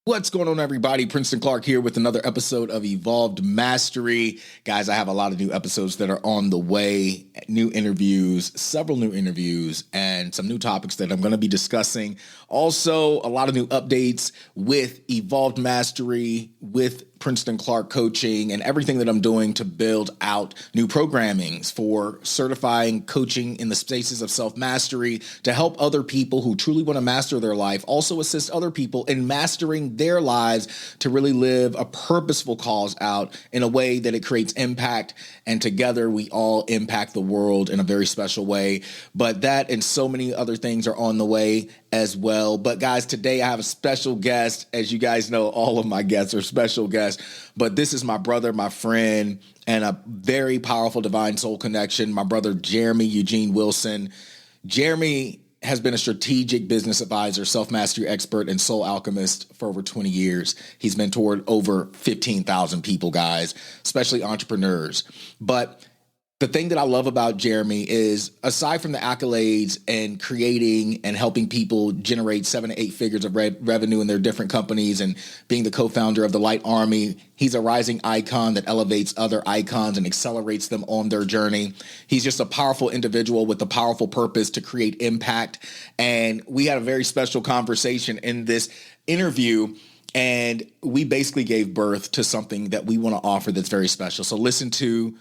What's going on, everybody? Princeton Clark here with another episode of Evolved Mastery. Guys, I have a lot of new episodes that are on the way, new interviews, several new interviews, and some new topics that I'm going to be discussing. Also, a lot of new updates with Evolved Mastery, with Princeton Clark coaching, and everything that I'm doing to build out new programmings for certifying coaching in the spaces of self-mastery to help other people who truly want to master their life, also assist other people in mastering their lives to really live a purposeful cause out in a way that it creates impact, and together we all impact the world in a very special way. But that and so many other things are on the way as well. But guys, today I have a special guest. As you guys know, all of my guests are special guests, but this is my brother, my friend, and a very powerful divine soul connection, my brother, Jaramy Eugene Wilson. Jaramy has been a strategic business advisor, self-mastery expert, and soul alchemist for over 20 years. He's mentored over 15,000 people, guys, especially entrepreneurs. But the thing that I love about Jaramy is, aside from the accolades and creating and helping people generate 7 to 8 figures of revenue in their different companies and being the co-founder of the Light Army, he's a rising icon that elevates other icons and accelerates them on their journey. He's just a powerful individual with a powerful purpose to create impact. And we had a very special conversation in this interview, and we basically gave birth to something that we want to offer that's very special. So listen to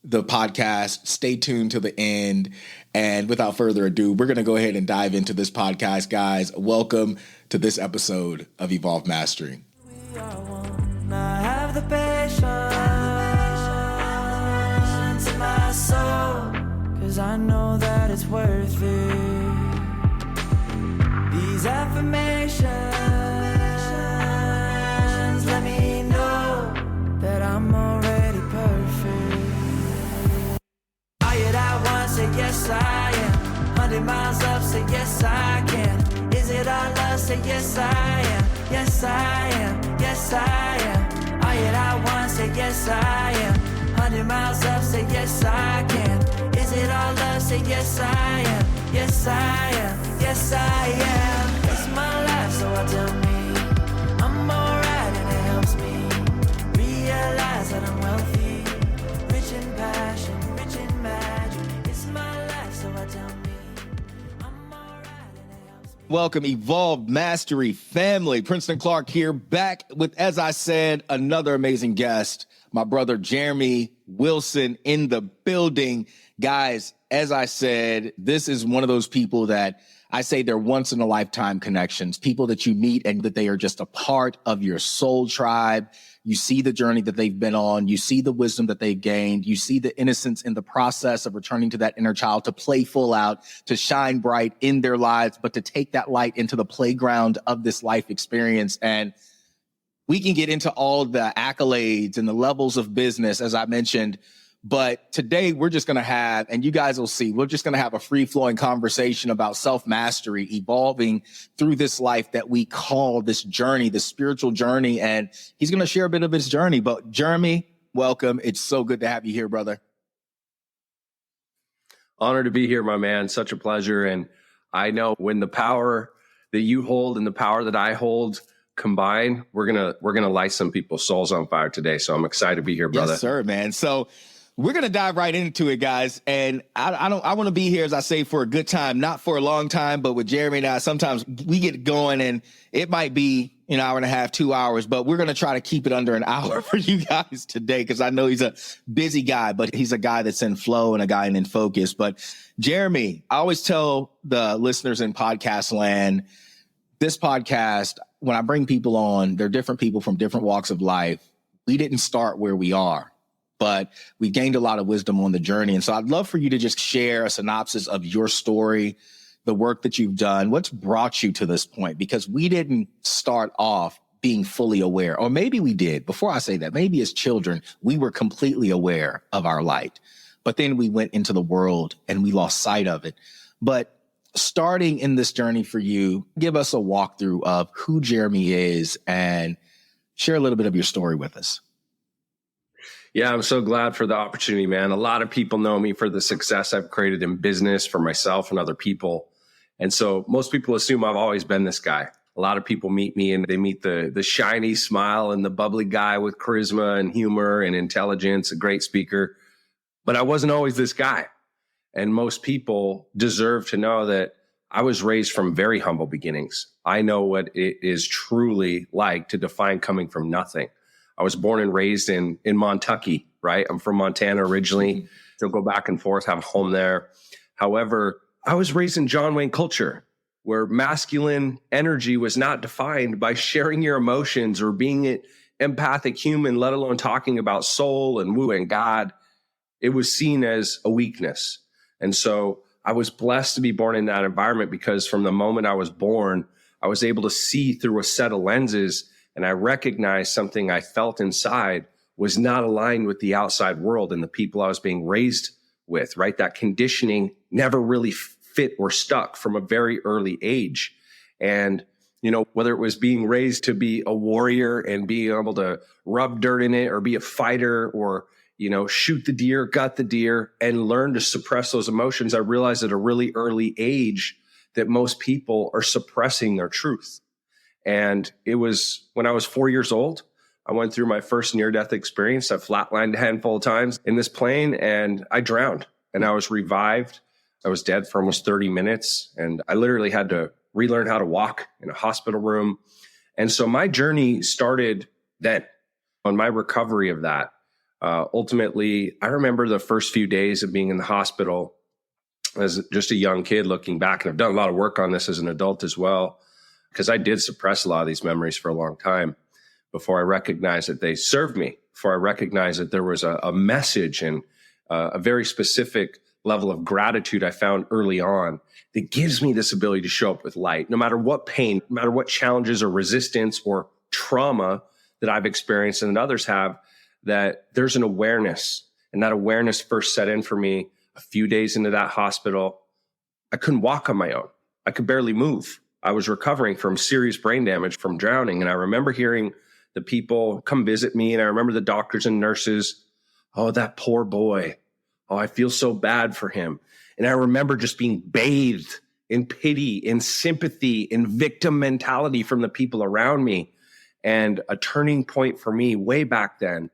the podcast, stay tuned to the end, and without further ado, we're going to go ahead and dive into this podcast, guys. Welcome to this episode of Evolved Mastery. I have the patience in my soul, 'cause I know that it's worth it. These affirmations let me know that I'm already perfect. I once said yes I am. 100 miles up, say yes I can. Is it all love? Say yes I am. Yes I am. Yes I am. I once said yes I am. 100 miles up, say yes I can. Is it all love? Say yes I am. Yes I am. Yes I am. It's my life, so I tell me I'm alright, and it helps me realize that I'm wealthy, rich in passion, rich in magic. It's my life, so I tell me I'm alright, and it helps me. Welcome, Evolved Mastery family. Princeton Clark here, back with, as I said, another amazing guest, my brother Jaramy Wilson in the building. Guys, as I said, this is one of those people that I say they're once in a lifetime connections, people that you meet and that they are just a part of your soul tribe. You see the journey that they've been on. You see the wisdom that they've gained. You see the innocence in the process of returning to that inner child, to play full out, to shine bright in their lives, but to take that light into the playground of this life experience. And we can get into all the accolades and the levels of business, as I mentioned. But today we're just going to have, and you guys will see, we're just going to have a free-flowing conversation about self-mastery, evolving through this life that we call this journey, this spiritual journey. And he's going to share a bit of his journey. But Jaramy, welcome. It's so good to have you here, brother. Honored to be here, my man. Such a pleasure. And I know when the power that you hold and the power that I hold combine, we're gonna light some people's souls on fire today. So I'm excited to be here, brother. Yes, sir, man. So we're going to dive right into it, guys. And I want to be here, as I say, for a good time, not for a long time, but with Jaramy and I, sometimes we get going and it might be an hour and a half, 2 hours, but we're going to try to keep it under an hour for you guys today, because I know he's a busy guy, but he's a guy that's in flow and a guy in focus. But Jaramy, I always tell the listeners in podcast land, this podcast, when I bring people on, they're different people from different walks of life. We didn't start where we are, but we gained a lot of wisdom on the journey. And so I'd love for you to just share a synopsis of your story, the work that you've done, what's brought you to this point, because we didn't start off being fully aware, or maybe we did. Before I say that, maybe as children, we were completely aware of our light, but then we went into the world and we lost sight of it. But starting in this journey for you, give us a walkthrough of who Jaramy is and share a little bit of your story with us. Yeah, I'm so glad for the opportunity, man. A lot of people know me for the success I've created in business for myself and other people. And so most people assume I've always been this guy. A lot of people meet me and they meet the shiny smile and the bubbly guy with charisma and humor and intelligence, a great speaker. But I wasn't always this guy. And most people deserve to know that I was raised from very humble beginnings. I know what it is truly like to define coming from nothing. I was born and raised in Montucky, right? I'm from Montana originally. So go back and forth, have a home there. However, I was raised in John Wayne culture, where masculine energy was not defined by sharing your emotions or being an empathic human, let alone talking about soul and woo and God. It was seen as a weakness. And so I was blessed to be born in that environment, because from the moment I was born, I was able to see through a set of lenses, and I recognized something I felt inside was not aligned with the outside world and the people I was being raised with, right? That conditioning never really fit or stuck from a very early age. And, whether it was being raised to be a warrior and being able to rub dirt in it, or be a fighter, or shoot the deer, gut the deer, and learn to suppress those emotions, I realized at a really early age that most people are suppressing their truth. And it was when I was 4 years old, I went through my first near-death experience. I flatlined a handful of times in this plane, and I drowned, and I was revived. I was dead for almost 30 minutes, and I literally had to relearn how to walk in a hospital room. And so my journey started then on my recovery of that. Ultimately, I remember the first few days of being in the hospital as just a young kid looking back, and I've done a lot of work on this as an adult as well, because I did suppress a lot of these memories for a long time before I recognized that they served me, before I recognized that there was a message and a very specific level of gratitude I found early on that gives me this ability to show up with light, no matter what pain, no matter what challenges or resistance or trauma that I've experienced and others have, that there's an awareness. And that awareness first set in for me a few days into that hospital. I couldn't walk on my own. I could barely move. I was recovering from serious brain damage from drowning. And I remember hearing the people come visit me. And I remember the doctors and nurses, "Oh, that poor boy. Oh, I feel so bad for him." And I remember just being bathed in pity, in sympathy, in victim mentality from the people around me. And a turning point for me way back then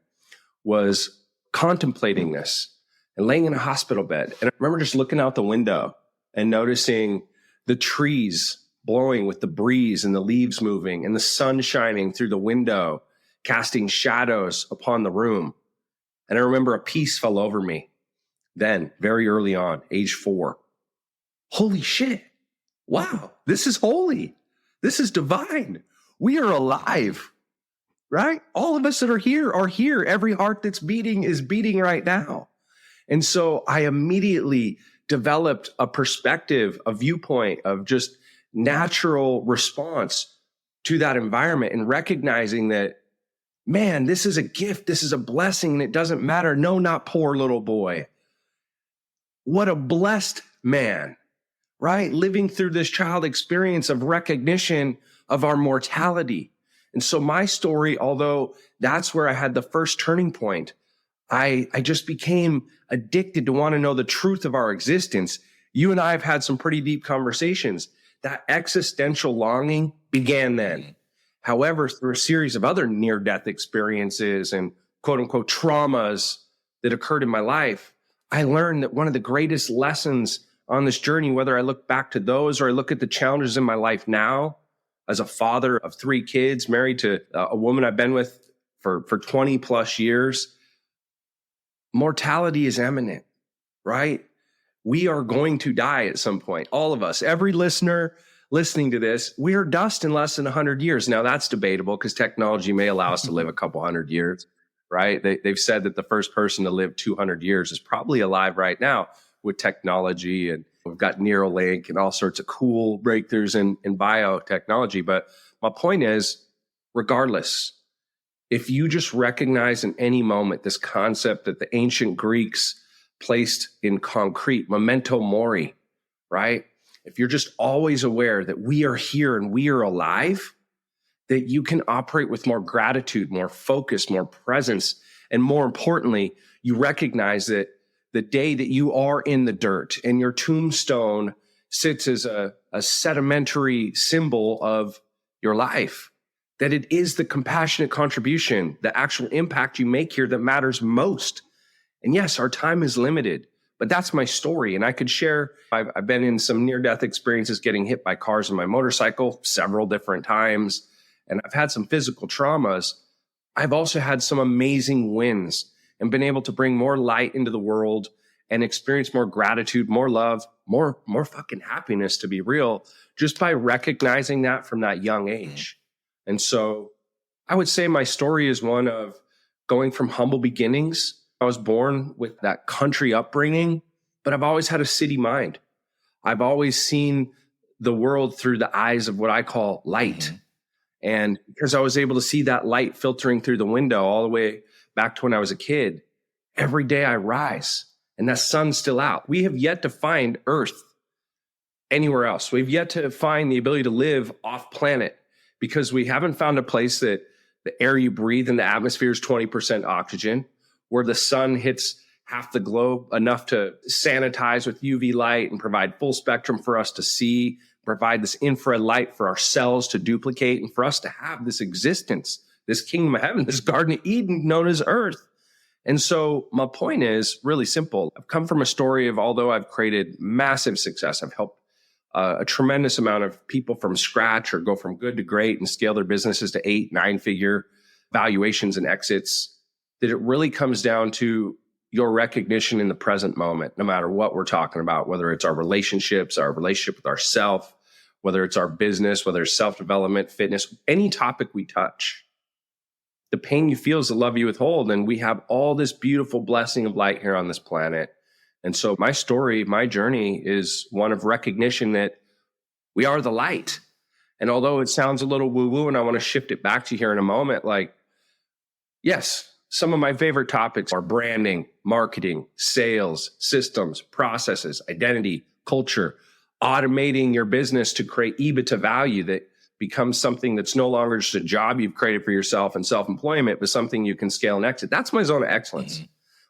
was contemplating this and laying in a hospital bed. And I remember just looking out the window and noticing the trees blowing with the breeze and the leaves moving and the sun shining through the window, casting shadows upon the room. And I remember a peace fell over me then, very early on, age 4. Holy shit. Wow. This is holy. This is divine. We are alive. Right? All of us that are here are here. Every heart that's beating is beating right now. And so I immediately developed a perspective, a viewpoint of just natural response to that environment, and recognizing that, man, this is a gift. This is a blessing. And it doesn't matter. No, not poor little boy. What a blessed man, right? Living through this child experience of recognition of our mortality. And so my story, although that's where I had the first turning point, I just became addicted to want to know the truth of our existence. You and I have had some pretty deep conversations. That existential longing began then. However, through a series of other near-death experiences and quote-unquote traumas that occurred in my life, I learned that one of the greatest lessons on this journey, whether I look back to those or I look at the challenges in my life now, as a father of 3 kids, married to a woman I've been with for 20 plus years, mortality is imminent, right? We are going to die at some point. All of us, every listener listening to this, we are dust in less than 100 years. Now that's debatable because technology may allow us to live a couple hundred years, right? They've said that the first person to live 200 years is probably alive right now with technology, and we've got Neuralink and all sorts of cool breakthroughs in biotechnology. But my point is, regardless, if you just recognize in any moment this concept that the ancient Greeks placed in concrete, memento mori, right? If you're just always aware that we are here and we are alive, that you can operate with more gratitude, more focus, more presence. And more importantly, you recognize that the day that you are in the dirt and your tombstone sits as a sedimentary symbol of your life, that it is the compassionate contribution, the actual impact you make here that matters most. And yes, our time is limited, but that's my story. And I could share, I've been in some near-death experiences, getting hit by cars on my motorcycle several different times. And I've had some physical traumas. I've also had some amazing wins and been able to bring more light into the world and experience more gratitude, more love, more fucking happiness, to be real, just by recognizing that from that young age. And so I would say my story is one of going from humble beginnings. I was born with that country upbringing, but I've always had a city mind. I've always seen the world through the eyes of what I call light. And because I was able to see that light filtering through the window all the way back to when I was a kid, every day I rise and that sun's still out. We have yet to find Earth anywhere else. We've yet to find the ability to live off planet because we haven't found a place that the air you breathe in the atmosphere is 20% oxygen, where the sun hits half the globe enough to sanitize with UV light and provide full spectrum for us to see, provide this infrared light for our cells to duplicate and for us to have this existence, this kingdom of heaven, this Garden of Eden known as Earth. And so my point is really simple. I've come from a story of, although I've created massive success, I've helped a tremendous amount of people from scratch or go from good to great and scale their businesses to 8, 9-figure valuations and exits, that it really comes down to your recognition in the present moment, no matter what we're talking about, whether it's our relationships, our relationship with ourself, whether it's our business, whether it's self-development, fitness, any topic we touch. The pain you feel is the love you withhold. And we have all this beautiful blessing of light here on this planet. And so my story, my journey is one of recognition that we are the light. And although it sounds a little woo-woo, and I want to shift it back to you here in a moment, like, yes, some of my favorite topics are branding, marketing, sales, systems, processes, identity, culture, automating your business to create EBITDA value that becomes something that's no longer just a job you've created for yourself and self-employment, but something you can scale and exit. That's my zone of excellence.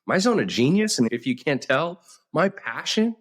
My zone of genius, and if you can't tell, my passion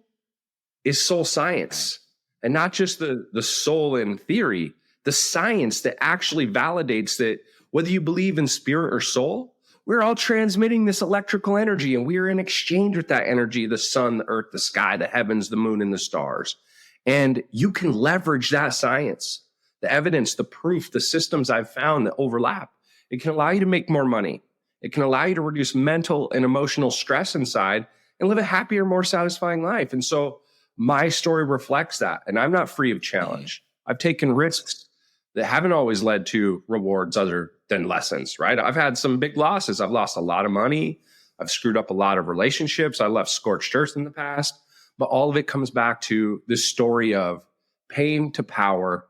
is soul science. And not just the soul in theory, the science that actually validates that whether you believe in spirit or soul, we're all transmitting this electrical energy, and we are in exchange with that energy, the sun, the earth, the sky, the heavens, the moon, and the stars. And you can leverage that science, the evidence, the proof, the systems I've found that overlap. It can allow you to make more money. It can allow you to reduce mental and emotional stress inside and live a happier, more satisfying life. And so my story reflects that. And I'm not free of challenge. I've taken risks that haven't always led to rewards other than lessons, right? I've had some big losses. I've lost a lot of money. I've screwed up a lot of relationships. I left scorched earth in the past. But all of it comes back to this story of pain to power,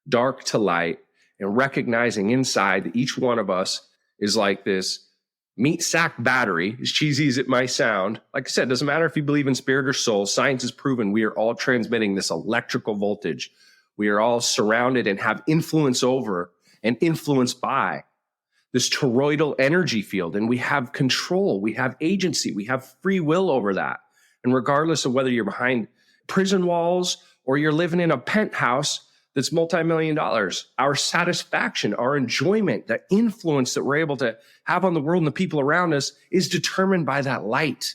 dark to light, and recognizing inside that each one of us is like this meat sack battery, as cheesy as it might sound. Like I said, it doesn't matter if you believe in spirit or soul. Science has proven we are all transmitting this electrical voltage. We are all surrounded and have influence over and influenced by this toroidal energy field. And we have control, we have agency, we have free will over that. And regardless of whether you're behind prison walls or you're living in a penthouse that's multi-million dollars, our satisfaction, our enjoyment, the influence that we're able to have on the world and the people around us is determined by that light.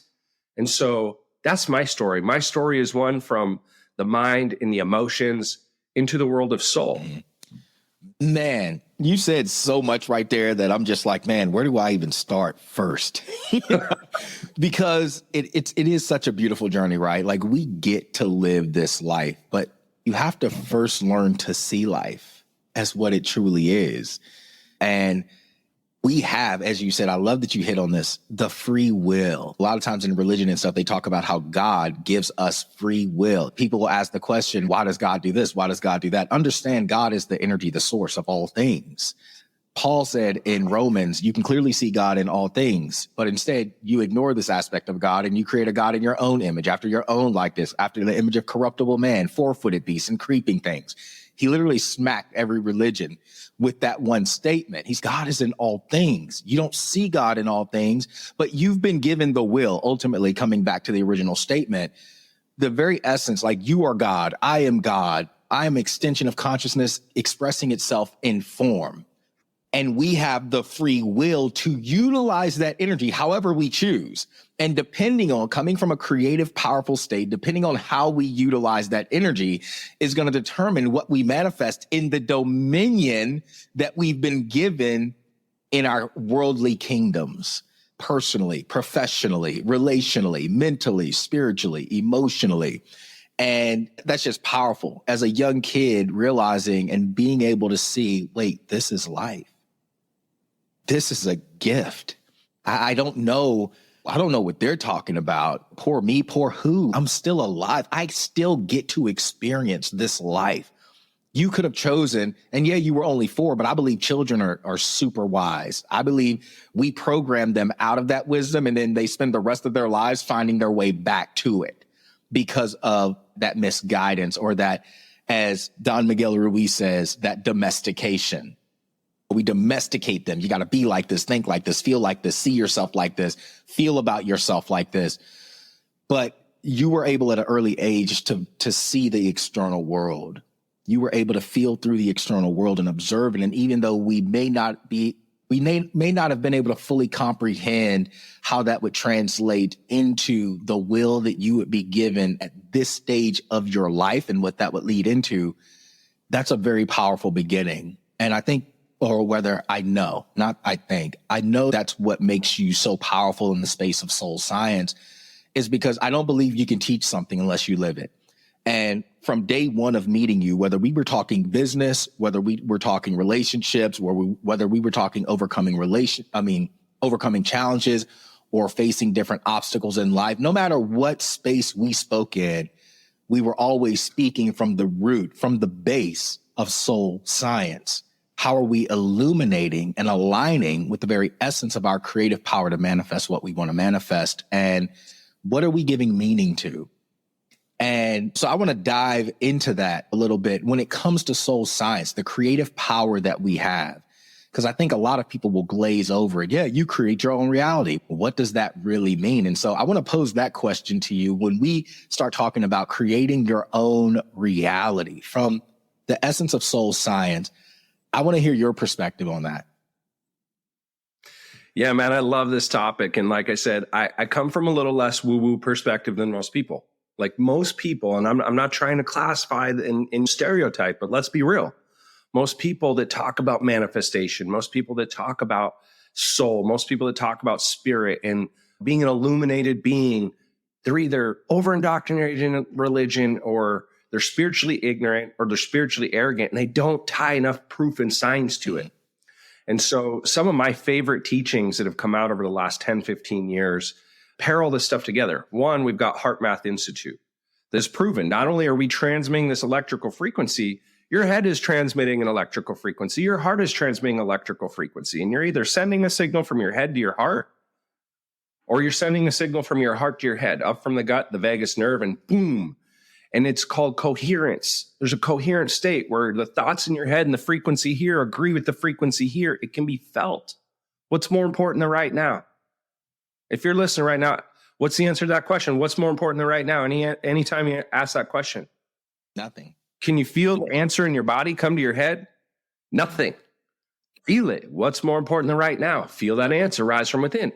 And so that's my story. My story is one from the mind and the emotions into the world of soul. Man, you said so much right there that I'm just like, man, where do I even start first? Because it is such a beautiful journey, right? Like, we get to live this life, but you have to first learn to see life as what it truly is. And we have, as you said, I love that you hit on this, the free will. A lot of times in religion and stuff, they talk about how God gives us free will. People will ask the question, why does God do this? Why does God do that? Understand, God is the energy, the source of all things. Paul said in Romans, you can clearly see God in all things, but instead you ignore this aspect of God and you create a God in your own image, after your own likeness, after the image of corruptible man, four-footed beasts and creeping things. He literally smacked every religion with that one statement. God is in all things. You don't see God in all things, but you've been given the will, ultimately coming back to the original statement, the very essence, like, you are God, I am God. I am an extension of consciousness expressing itself in form. And we have the free will to utilize that energy however we choose. And depending on coming from a creative, powerful state, depending on how we utilize that energy is going to determine what we manifest in the dominion that we've been given in our worldly kingdoms, personally, professionally, relationally, mentally, spiritually, emotionally. And that's just powerful. As a young kid, realizing and being able to see, wait, this is life. This is a gift. I don't know. I don't know what they're talking about. Poor me, poor who? I'm still alive. I still get to experience this life. You could have chosen, and yeah, you were only 4, but I believe children are super wise. I believe we program them out of that wisdom, and then they spend the rest of their lives finding their way back to it because of that misguidance, or that, as Don Miguel Ruiz says, that domestication. We domesticate them. You got to be like this, think like this, feel like this, see yourself like this, feel about yourself like this. But you were able at an early age to see the external world. You were able to feel through the external world and observe it. And even though we may not have been able to fully comprehend how that would translate into the will that you would be given at this stage of your life and what that would lead into, that's a very powerful beginning. And I think, or whether I know, not I think, I know that's what makes you so powerful in the space of soul science, is because I don't believe you can teach something unless you live it. And from day one of meeting you, whether we were talking business, whether we were talking relationships, whether we were talking overcoming challenges or facing different obstacles in life, no matter what space we spoke in, we were always speaking from the root, from the base of soul science. How are we illuminating and aligning with the very essence of our creative power to manifest what we want to manifest? And what are we giving meaning to? And so I want to dive into that a little bit when it comes to soul science, the creative power that we have, because I think a lot of people will glaze over it. Yeah, you create your own reality. What does that really mean? And so I want to pose that question to you when we start talking about creating your own reality from the essence of soul science. I want to hear your perspective on that. Yeah, man, I love this topic. And like I said, I come from a little less woo-woo perspective than most people. Like most people, and I'm not trying to classify in stereotype, but let's be real. Most people that talk about manifestation, most people that talk about soul, most people that talk about spirit and being an illuminated being, they're either over-indoctrinated in religion, or they're spiritually ignorant, or they're spiritually arrogant, and they don't tie enough proof and science to it. And so some of my favorite teachings that have come out over the last 10, 15 years pair all this stuff together. One, we've got Heart Math Institute that's proven not only are we transmitting this electrical frequency, your head is transmitting an electrical frequency, your heart is transmitting electrical frequency, and you're either sending a signal from your head to your heart, or you're sending a signal from your heart to your head, up from the gut, the vagus nerve, and boom. And it's called coherence. There's a coherent state where the thoughts in your head and the frequency here agree with the frequency here. It can be felt. What's more important than right now? If you're listening right now, what's the answer to that question? What's more important than right now? Anytime you ask that question? Nothing. Can you feel the answer in your body come to your head? Nothing. Feel it. What's more important than right now? Feel that answer rise from within.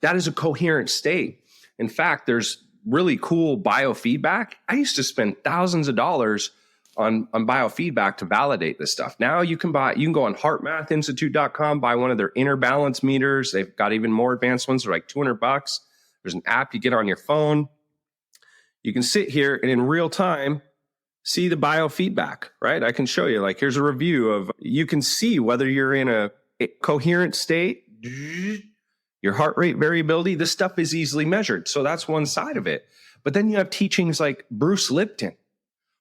That is a coherent state. In fact, there's really cool biofeedback. I used to spend thousands of dollars on biofeedback to validate this stuff. Now you can go on heartmathinstitute.com, buy one of their inner balance meters. They've got even more advanced ones. They're like $200. There's an app you get on your phone. You can sit here and in real time see the biofeedback, right? I can show you, like, here's a review of, you can see whether you're in a coherent state, your heart rate variability. This stuff is easily measured. So that's one side of it. But then you have teachings like Bruce Lipton,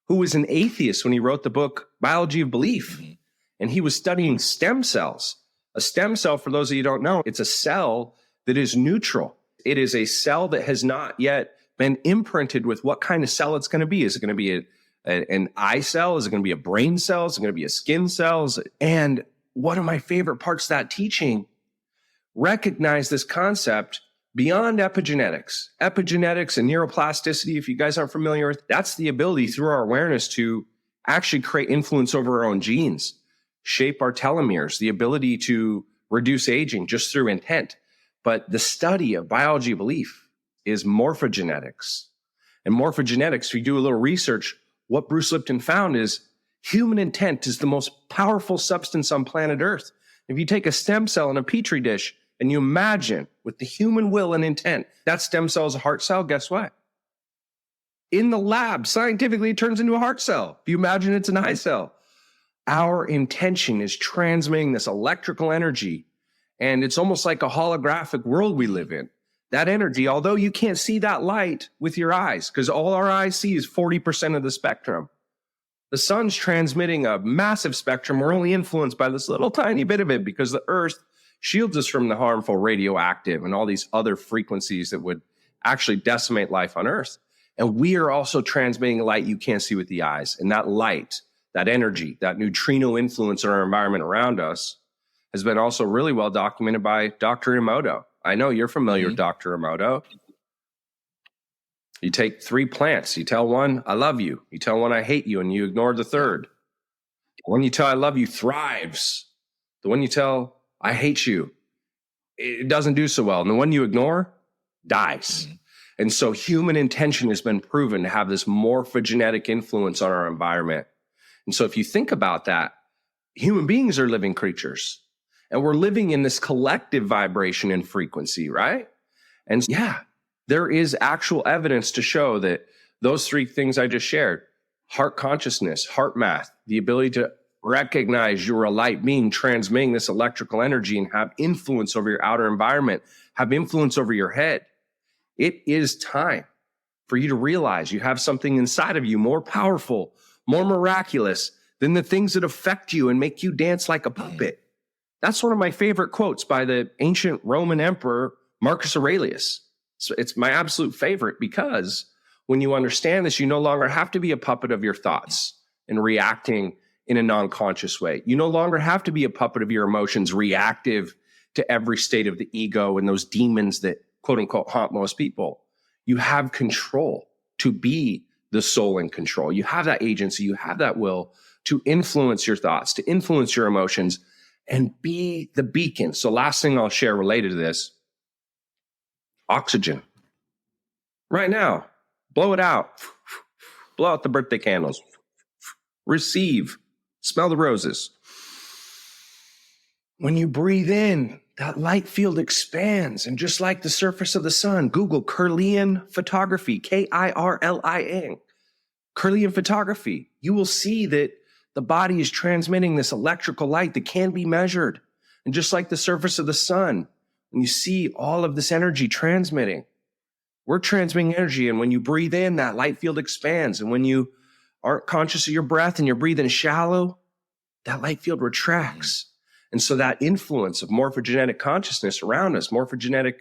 who was an atheist when he wrote the book Biology of Belief. Mm-hmm. And he was studying stem cells. A stem cell, for those of you who don't know, it's a cell that is neutral. It is a cell that has not yet been imprinted with what kind of cell it's going to be. Is it going to be an eye cell? Is it going to be a brain cell? Is it going to be a skin cell? And one of my favorite parts of that teaching, recognize this concept beyond epigenetics. Epigenetics and neuroplasticity, if you guys aren't familiar with, that's the ability through our awareness to actually create influence over our own genes, shape our telomeres, the ability to reduce aging just through intent. But the study of biology of belief is morphogenetics. And morphogenetics, if you do a little research, what Bruce Lipton found is human intent is the most powerful substance on planet Earth. If you take a stem cell in a petri dish and you imagine with the human will and intent, that stem cell is a heart cell, guess what? In the lab, scientifically, it turns into a heart cell. If you imagine it's an eye cell. Our intention is transmitting this electrical energy, and it's almost like a holographic world we live in. That energy, although you can't see that light with your eyes, because all our eyes see is 40% of the spectrum. The sun's transmitting a massive spectrum. We're only influenced by this little tiny bit of it because the Earth shields us from the harmful radioactive and all these other frequencies that would actually decimate life on Earth. And we are also transmitting light you can't see with the eyes. And that light, that energy, that neutrino influence on our environment around us has been also really well documented by Dr. Emoto. I know you're familiar with Dr. Emoto. You take 3 plants. You tell one, I love you. You tell one, I hate you, and you ignore the third. The one you tell, I love you, thrives. The one you tell, I hate you, it doesn't do so well. And the one you ignore dies. And so human intention has been proven to have this morphogenetic influence on our environment. And so if you think about that, human beings are living creatures. And we're living in this collective vibration and frequency, right? And yeah, there is actual evidence to show that those 3 things I just shared, heart consciousness, heart math, the ability to recognize you're a light being transmitting this electrical energy and have influence over your outer environment, have influence over your head. It is time for you to realize you have something inside of you more powerful, more miraculous than the things that affect you and make you dance like a puppet. That's one of my favorite quotes by the ancient Roman emperor, Marcus Aurelius. So it's my absolute favorite because when you understand this, you no longer have to be a puppet of your thoughts and reacting in a non-conscious way. You no longer have to be a puppet of your emotions, reactive to every state of the ego and those demons that quote unquote haunt most people. You have control to be the soul in control. You have that agency, you have that will to influence your thoughts, to influence your emotions, and be the beacon. So last thing I'll share related to this, oxygen. Right now, blow it out. Blow out the birthday candles. Receive. Smell the roses. When you breathe in, that light field expands. And just like the surface of the sun, Google Kirlian photography, K-I-R-L-I-N. Kirlian photography. You will see that the body is transmitting this electrical light that can be measured. And just like the surface of the sun, when you see all of this energy transmitting, we're transmitting energy. And when you breathe in, that light field expands. And when you aren't conscious of your breath and you're breathing shallow, that light field retracts. And so that influence of morphogenetic consciousness around us, morphogenetic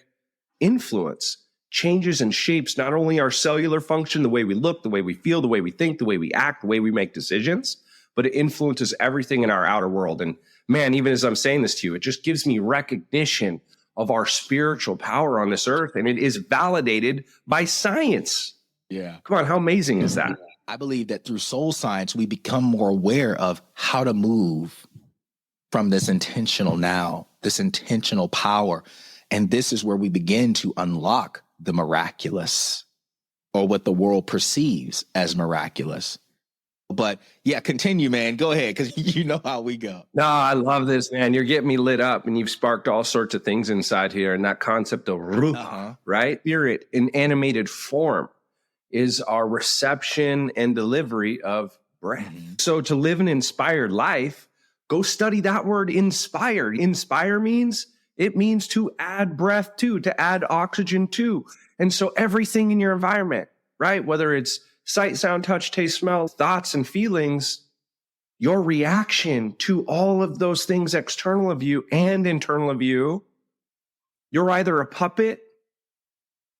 influence, changes and shapes not only our cellular function, the way we look, the way we feel, the way we think, the way we act, the way we make decisions, but it influences everything in our outer world. And man, even as I'm saying this to you, it just gives me recognition of our spiritual power on this earth. And it is validated by science. Yeah. Come on, how amazing is that? I believe that through soul science, we become more aware of how to move from this intentional now, this intentional power. And this is where we begin to unlock the miraculous, or what the world perceives as miraculous. But yeah, continue, man. Go ahead, because you know how we go. No, I love this, man. You're getting me lit up, and you've sparked all sorts of things inside here. And that concept of ruh, right? Spirit in animated form is our reception and delivery of breath. Mm-hmm. So to live an inspired life, go study that word inspired. Inspire means, it means to add breath to add oxygen to. And so everything in your environment, right? Whether it's sight, sound, touch, taste, smell, thoughts, and feelings, your reaction to all of those things external of you and internal of you, you're either a puppet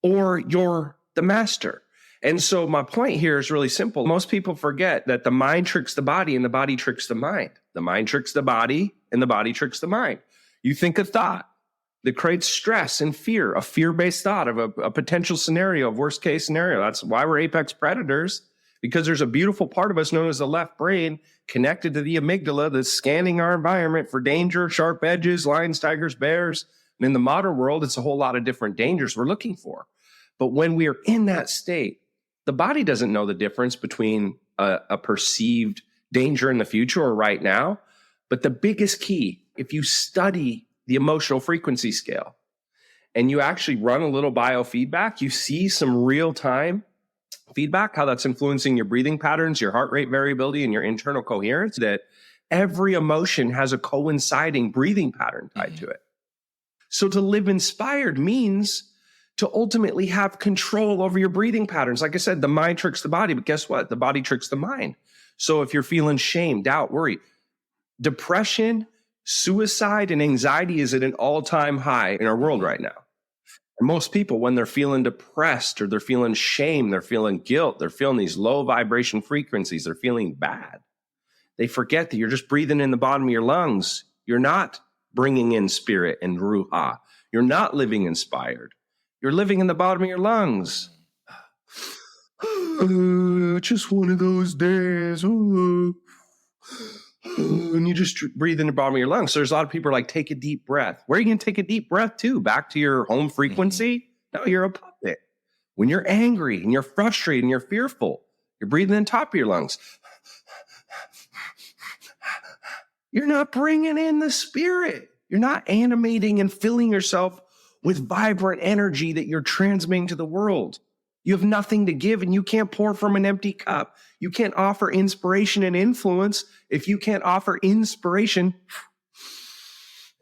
or you're the master. And so my point here is really simple. Most people forget that the mind tricks the body and the body tricks the mind. The mind tricks the body and the body tricks the mind. You think a thought that creates stress and fear, a fear-based thought of a potential scenario, of worst case scenario. That's why we're apex predators, because there's a beautiful part of us known as the left brain connected to the amygdala that's scanning our environment for danger, sharp edges, lions, tigers, bears. And in the modern world, it's a whole lot of different dangers we're looking for. But when we are in that state, the body doesn't know the difference between a perceived danger in the future or right now. But the biggest key, if you study the emotional frequency scale and you actually run a little biofeedback, you see some real-time feedback, how that's influencing your breathing patterns, your heart rate variability, and your internal coherence, that every emotion has a coinciding breathing pattern tied to it. So to live inspired means to ultimately have control over your breathing patterns. Like I said, the mind tricks the body, but guess what? The body tricks the mind. So if you're feeling shame, doubt, worry, depression, suicide, and anxiety is at an all-time high in our world right now. And most people, when they're feeling depressed or they're feeling shame, they're feeling guilt, they're feeling these low vibration frequencies, they're feeling bad, they forget that you're just breathing in the bottom of your lungs. You're not bringing in spirit and ruha. You're not living inspired. You're living in the bottom of your lungs. Just one of those days. And you just breathe in the bottom of your lungs. So there's a lot of people are like, take a deep breath. Where are you going to take a deep breath to? Back to your home frequency? No, you're a puppet. When you're angry and you're frustrated and you're fearful, you're breathing in the top of your lungs. You're not bringing in the spirit. You're not animating and filling yourself with vibrant energy that you're transmitting to the world. You have nothing to give and you can't pour from an empty cup. You can't offer inspiration and influence if you can't offer inspiration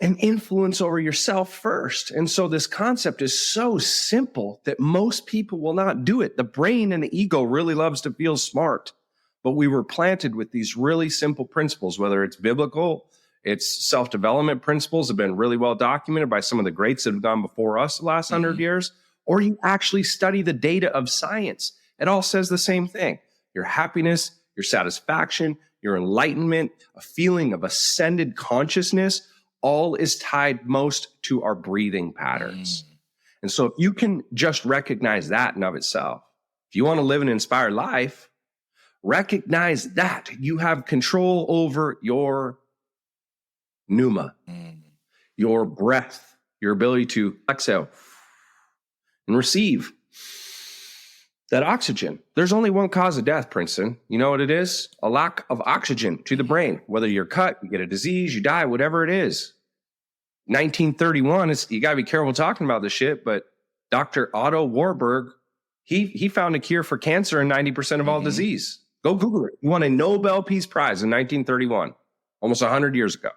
and influence over yourself first. And so this concept is so simple that most people will not do it. The brain and the ego really loves to feel smart, but we were planted with these really simple principles, whether it's biblical, it's self-development principles have been really well documented by some of the greats that have gone before us the last 100 years, or you actually study the data of science. It all says the same thing. Your happiness, your satisfaction, your enlightenment, a feeling of ascended consciousness, all is tied most to our breathing patterns. And so if you can just recognize that in of itself, if you want to live an inspired life, recognize that you have control over your pneuma, your breath, your ability to exhale and receive that oxygen. There's only one cause of death, Princeton. You know what it is? A lack of oxygen to the brain. Whether you're cut, you get a disease, you die, whatever it is. 1931, you got to be careful talking about this shit, but Dr. Otto Warburg, he found a cure for cancer and 90% of all disease. Go Google it. He won a Nobel Peace Prize in 1931, almost 100 years ago,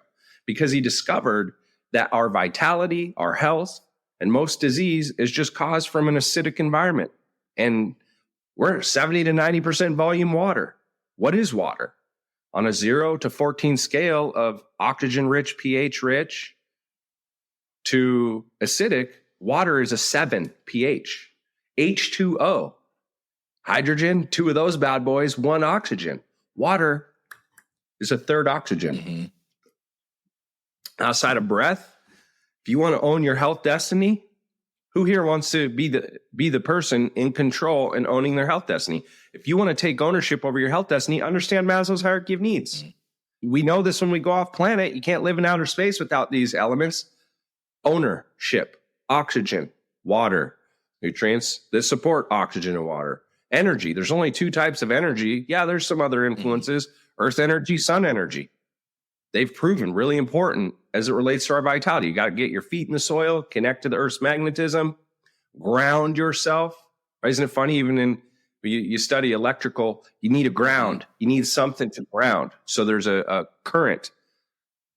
because he discovered that our vitality, our health, and most disease is just caused from an acidic environment. And we're 70 to 90% volume water. What is water? On a 0 to 14 scale of oxygen-rich, pH-rich to acidic, water is a 7 pH. H2O. Hydrogen, 2 of those bad boys, 1 oxygen. Water is a 3rd oxygen. Outside of breath, if you want to own your health destiny, who here wants to be the person in control and owning their health destiny? If you want to take ownership over your health destiny, understand Maslow's hierarchy of needs. We know this when we go off planet. You can't live in outer space without these elements. Ownership, oxygen, water, nutrients that support oxygen and water. Energy. There's only 2 types of energy. Yeah, there's some other influences. Earth energy, sun energy. They've proven really important as it relates to our vitality. You got to get your feet in the soil, connect to the Earth's magnetism, ground yourself. Right? Isn't it funny? Even in you study electrical, you need a ground. You need something to ground. So there's a current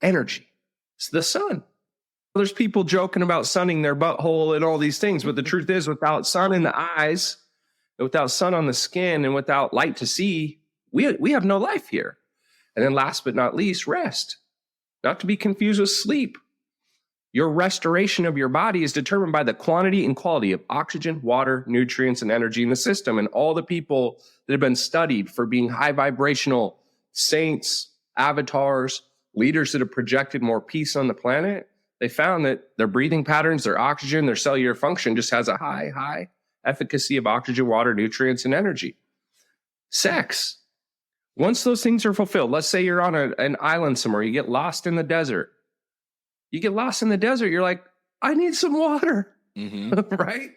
energy. It's the sun. There's people joking about sunning their butthole and all these things, but the truth is, without sun in the eyes, without sun on the skin, and without light to see, we have no life here. And then last but not least, rest. Not to be confused with sleep. Your restoration of your body is determined by the quantity and quality of oxygen, water, nutrients, and energy in the system. And all the people that have been studied for being high vibrational saints, avatars, leaders that have projected more peace on the planet, they found that their breathing patterns, their oxygen, their cellular function just has a high efficacy of oxygen, water, nutrients, and energy. Sex. Once those things are fulfilled, let's say you're on an island somewhere, you get lost in the desert. You get lost in the desert, you're like, I need some water, right?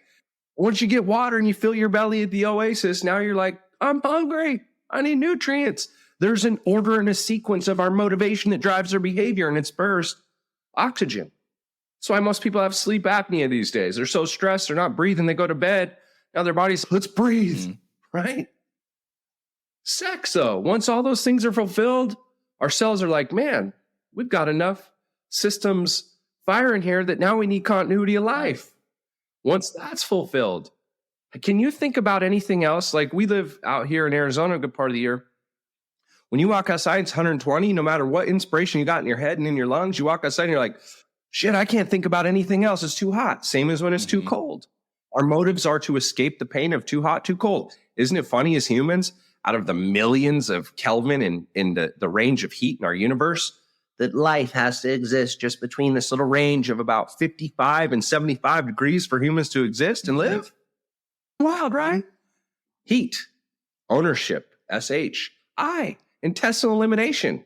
Once you get water and you fill your belly at the oasis, now you're like, I'm hungry. I need nutrients. There's an order and a sequence of our motivation that drives our behavior, and it's first oxygen. That's why most people have sleep apnea these days. They're so stressed, they're not breathing, they go to bed. Now their body's, let's breathe, right? Sex, though, once all those things are fulfilled, our cells are like, man, we've got enough systems firing here that now we need continuity of life. Once that's fulfilled, can you think about anything else? Like, we live out here in Arizona a good part of the year. When you walk outside, it's 120, no matter what inspiration you got in your head and in your lungs, you walk outside and you're like, shit, I can't think about anything else. It's too hot. Same as when it's too cold. Our motives are to escape the pain of too hot, too cold. Isn't it funny as humans, out of the millions of Kelvin in the range of heat in our universe, that life has to exist just between this little range of about 55 and 75 degrees for humans to exist and live? Wild, right? Heat, ownership, SH, intestinal elimination.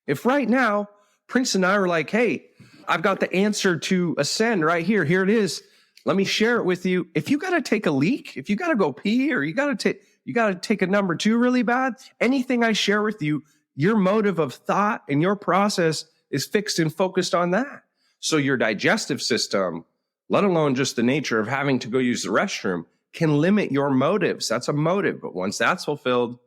If right now, Princeton and I were like, hey, I've got the answer to ascend right here. Here it is. Let me share it with you. If you got to take a leak, if you got to go pee, or you got to take a number 2 really bad, anything I share with you, your motive of thought and your process is fixed and focused on that. So your digestive system, let alone just the nature of having to go use the restroom, can limit your motives. That's a motive. But once that's fulfilled,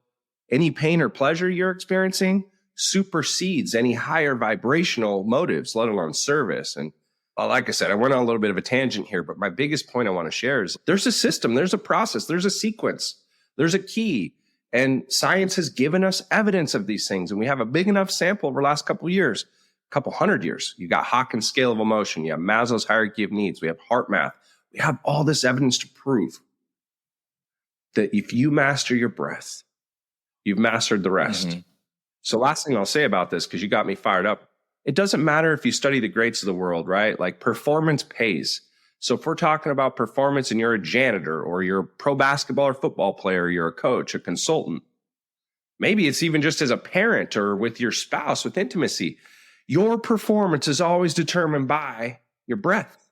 any pain or pleasure you're experiencing supersedes any higher vibrational motives, let alone service. And like I said, I went on a little bit of a tangent here, but my biggest point I want to share is there's a system, there's a process, there's a sequence, there's a key. And science has given us evidence of these things. And we have a big enough sample over the last couple of years, couple hundred years. You got Hawkins' scale of emotion. You have Maslow's hierarchy of needs. We have heart math. We have all this evidence to prove that if you master your breath, you've mastered the rest. So last thing I'll say about this, because you got me fired up, it doesn't matter if you study the greats of the world, right? Like, performance pays. So if we're talking about performance and you're a janitor, or you're a pro basketball or football player, you're a coach, a consultant, maybe it's even just as a parent or with your spouse, with intimacy, your performance is always determined by your breath.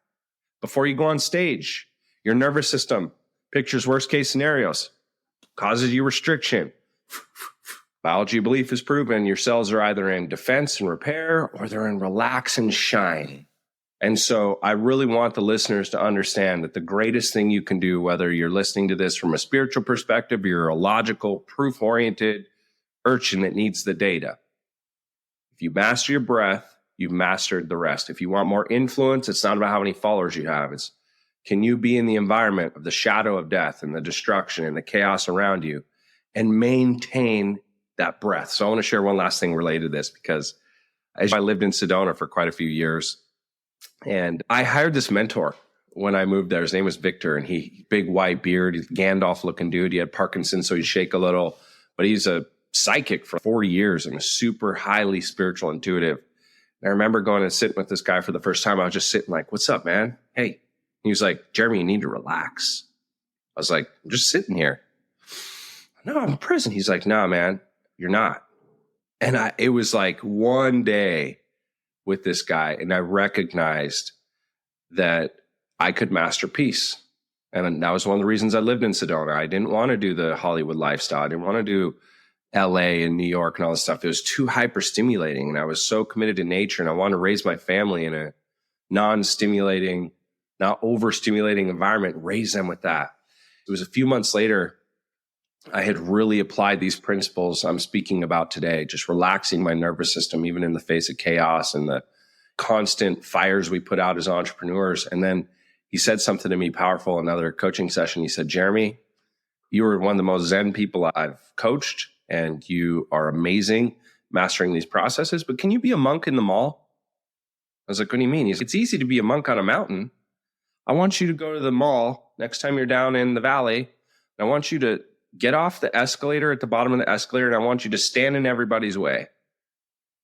Before you go on stage, your nervous system pictures worst case scenarios, causes you restriction. Biology belief is proven your cells are either in defense and repair, or they're in relax and shine. And so I really want the listeners to understand that the greatest thing you can do, whether you're listening to this from a spiritual perspective, you're a logical, proof-oriented urchin that needs the data. If you master your breath, you've mastered the rest. If you want more influence, it's not about how many followers you have. It's, can you be in the environment of the shadow of death and the destruction and the chaos around you and maintain that breath? So I want to share one last thing related to this, because I lived in Sedona for quite a few years, and I hired this mentor when I moved there. His name was Victor, and he, big white beard, Gandalf looking dude. He had Parkinson's, so he'd shake a little, but he's a psychic for 40 years and a super highly spiritual intuitive. And I remember going and sitting with this guy for the first time. I was just sitting like, what's up, man? Hey. He was like, Jaramy, you need to relax. I was like, I'm just sitting here. No, I'm in prison. He's like, no, man, you're not. And it was like one day with this guy, and I recognized that I could master peace. And that was one of the reasons I lived in Sedona. I didn't want to do the Hollywood lifestyle. I didn't want to do LA and New York and all this stuff. It was too hyper stimulating. And I was so committed to nature, and I wanted to raise my family in a non-stimulating, not overstimulating environment, raise them with that. It was a few months later, I had really applied these principles I'm speaking about today, just relaxing my nervous system, even in the face of chaos and the constant fires we put out as entrepreneurs. And then he said something to me powerful in another coaching session. He said, Jaramy, you are one of the most Zen people I've coached, and you are amazing mastering these processes, but can you be a monk in the mall? I was like, what do you mean? He's like, it's easy to be a monk on a mountain. I want you to go to the mall next time you're down in the valley. I want you to get off the escalator at the bottom of the escalator, and I want you to stand in everybody's way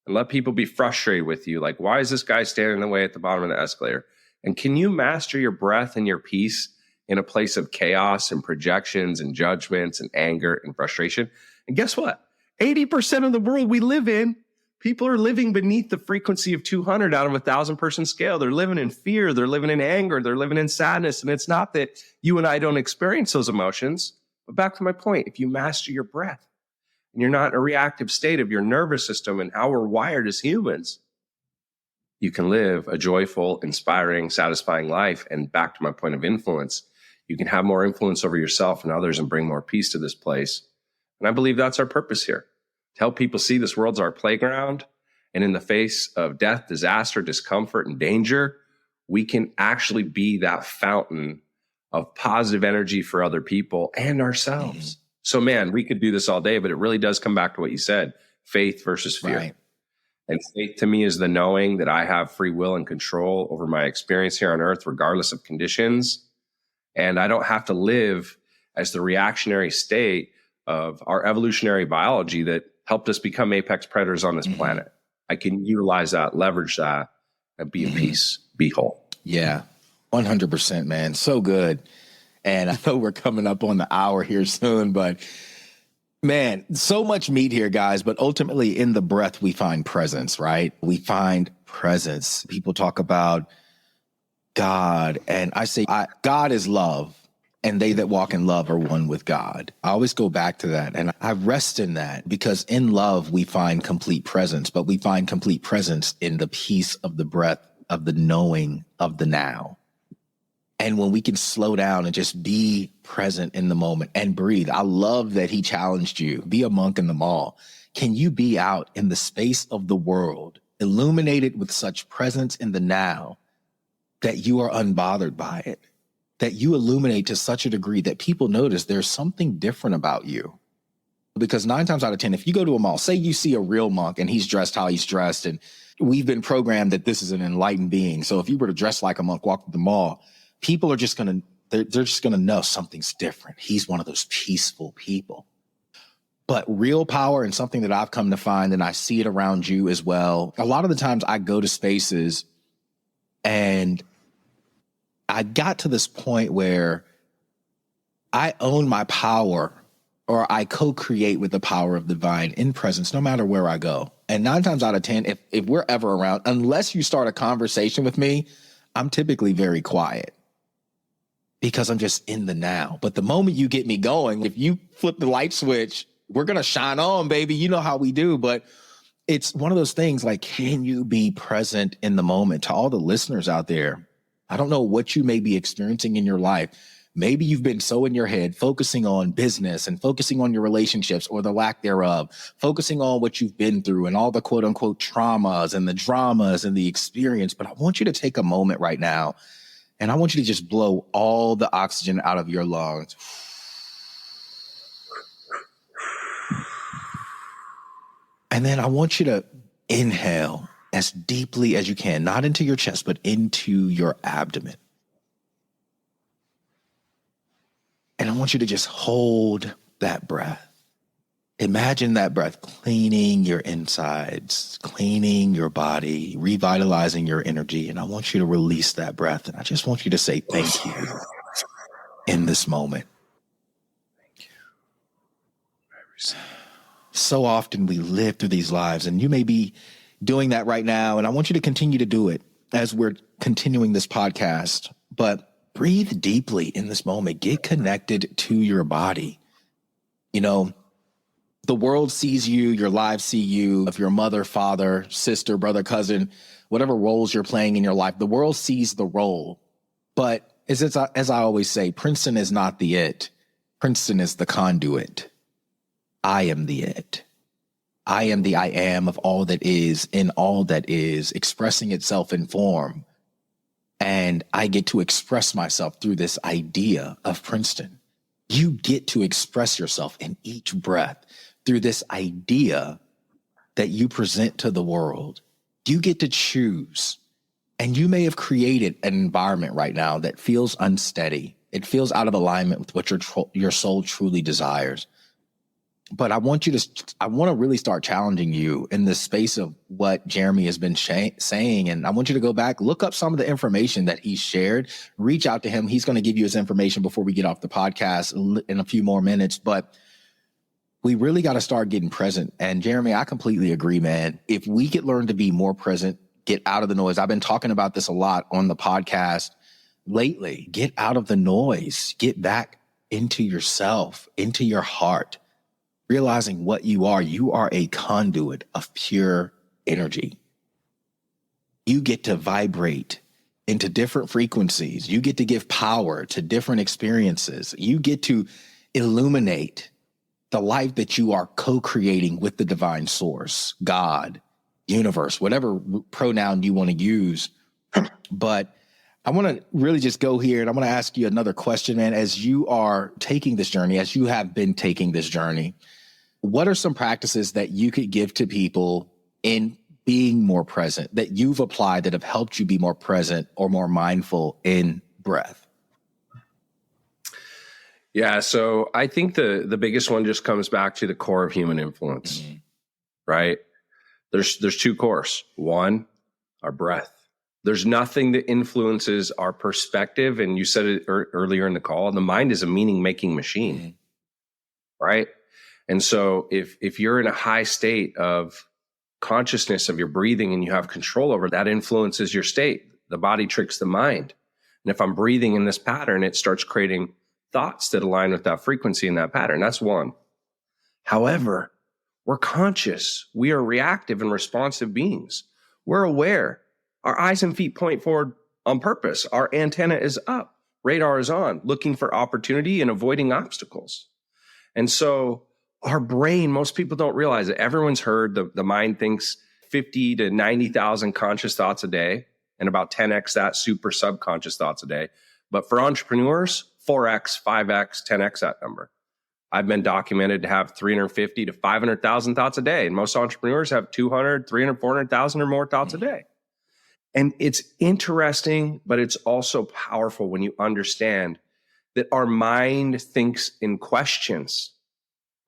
and let people be frustrated with you. Like, why is this guy standing in the way at the bottom of the escalator? And can you master your breath and your peace in a place of chaos and projections and judgments and anger and frustration? And guess what? 80% of the world we live in, people are living beneath the frequency of 200 out of 1,000-person scale. They're living in fear. They're living in anger. They're living in sadness. And it's not that you and I don't experience those emotions. But back to my point, if you master your breath and you're not in a reactive state of your nervous system and how we're wired as humans, you can live a joyful, inspiring, satisfying life. And back to my point of influence, you can have more influence over yourself and others and bring more peace to this place. And I believe that's our purpose here. To help people see this world's our playground. And in the face of death, disaster, discomfort, and danger, we can actually be that fountain of positive energy for other people and ourselves. Mm-hmm. So, man, we could do this all day, but it really does come back to what you said, faith versus fear. Right. And faith to me is the knowing that I have free will and control over my experience here on earth, regardless of conditions. And I don't have to live as the reactionary state of our evolutionary biology that helped us become apex predators on this planet. I can utilize that, leverage that, and be at peace, be whole. Yeah, 100%, man. So good. And I know we're coming up on the hour here soon, but man, so much meat here, guys. But ultimately in the breath, we find presence, right? We find presence. People talk about God, and I say God is love. And they that walk in love are one with God. I always go back to that. And I rest in that because in love, we find complete presence, but we find complete presence in the peace of the breath, of the knowing of the now. And when we can slow down and just be present in the moment and breathe. I love that he challenged you. Be a monk in the mall. Can you be out in the space of the world, illuminated with such presence in the now that you are unbothered by it? That you illuminate to such a degree that people notice there's something different about you. Because 9 times out of 10, if you go to a mall, say you see a real monk and he's dressed how he's dressed, and we've been programmed that this is an enlightened being. So if you were to dress like a monk, walk to the mall, people are just going to, they're just going to know something's different. He's one of those peaceful people. But real power, and something that I've come to find, and I see it around you as well. A lot of the times I go to spaces and I got to this point where I own my power, or I co-create with the power of the divine in presence, no matter where I go. And 9 times out of 10, if we're ever around, unless you start a conversation with me, I'm typically very quiet because I'm just in the now. But the moment you get me going, if you flip the light switch, we're going to shine on, baby. You know how we do. But it's one of those things like, can you be present in the moment? To all the listeners out there, I don't know what you may be experiencing in your life. Maybe you've been so in your head, focusing on business and focusing on your relationships or the lack thereof, focusing on what you've been through and all the quote unquote traumas and the dramas and the experience. But I want you to take a moment right now, and I want you to just blow all the oxygen out of your lungs. And then I want you to inhale as deeply as you can, not into your chest, but into your abdomen. And I want you to just hold that breath. Imagine that breath cleaning your insides, cleaning your body, revitalizing your energy. And I want you to release that breath. And I just want you to say thank you in this moment. Thank you. So often we live through these lives, and you may be doing that right now. And I want you to continue to do it as we're continuing this podcast. But breathe deeply in this moment. Get connected to your body. You know, the world sees you, your lives see you. If you're a mother, father, sister, brother, cousin, whatever roles you're playing in your life, the world sees the role. But as I always say, Princeton is not the it. Princeton is the conduit. I am the it. I am the I am of all that is in all that is, expressing itself in form. And I get to express myself through this idea of Princeton. You get to express yourself in each breath through this idea that you present to the world. You get to choose. And you may have created an environment right now that feels unsteady. It feels out of alignment with what your soul truly desires. But I want to really start challenging you in the space of what Jaramy has been saying. And I want you to go back, look up some of the information that he shared, reach out to him. He's going to give you his information before we get off the podcast in a few more minutes. But we really got to start getting present. And Jaramy, I completely agree, man. If we could learn to be more present, get out of the noise. I've been talking about this a lot on the podcast lately. Get out of the noise, get back into yourself, into your heart, realizing what you are. You are a conduit of pure energy. You get to vibrate into different frequencies. You get to give power to different experiences. You get to illuminate the life that you are co-creating with the divine source, God, universe, whatever pronoun you want to use. But I want to really just go here, and I want to ask you another question, man. As you are taking this journey, as you have been taking this journey, what are some practices that you could give to people in being more present, that you've applied that have helped you be more present or more mindful in breath? Yeah, so I think the biggest one just comes back to the core of human influence, right? There's two cores. One, our breath. There's nothing that influences our perspective, and you said it earlier in the call, the mind is a meaning-making machine, right? And so if you're in a high state of consciousness of your breathing and you have control over that, influences your state. The body tricks the mind. And if I'm breathing in this pattern, it starts creating thoughts that align with that frequency and that pattern. That's one. However, we're conscious. We are reactive and responsive beings. We're aware. Our eyes and feet point forward on purpose. Our antenna is up. Radar is on, looking for opportunity and avoiding obstacles. And so our brain, most people don't realize it. Everyone's heard the mind thinks 50 to 90,000 conscious thoughts a day and about 10x that super subconscious thoughts a day. But for entrepreneurs, 4x, 5x, 10x that number. I've been documented to have 350 to 500,000 thoughts a day. And most entrepreneurs have 200, 300, 400,000 or more thoughts a day. And it's interesting, but it's also powerful when you understand that our mind thinks in questions,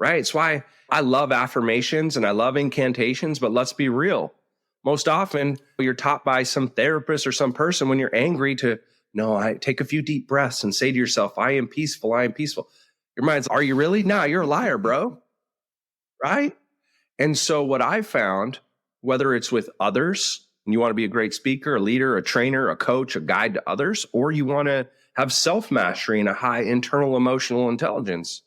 right? It's why I love affirmations and I love incantations, but let's be real. Most often you're taught by some therapist or some person when you're angry to, no, I take a few deep breaths and say to yourself, I am peaceful, I am peaceful. Your mind's, are you really? Nah, you're a liar, bro. Right? And so what I found, whether it's with others, and you want to be a great speaker, a leader, a trainer, a coach, a guide to others, or you want to have self-mastery and a high internal emotional intelligence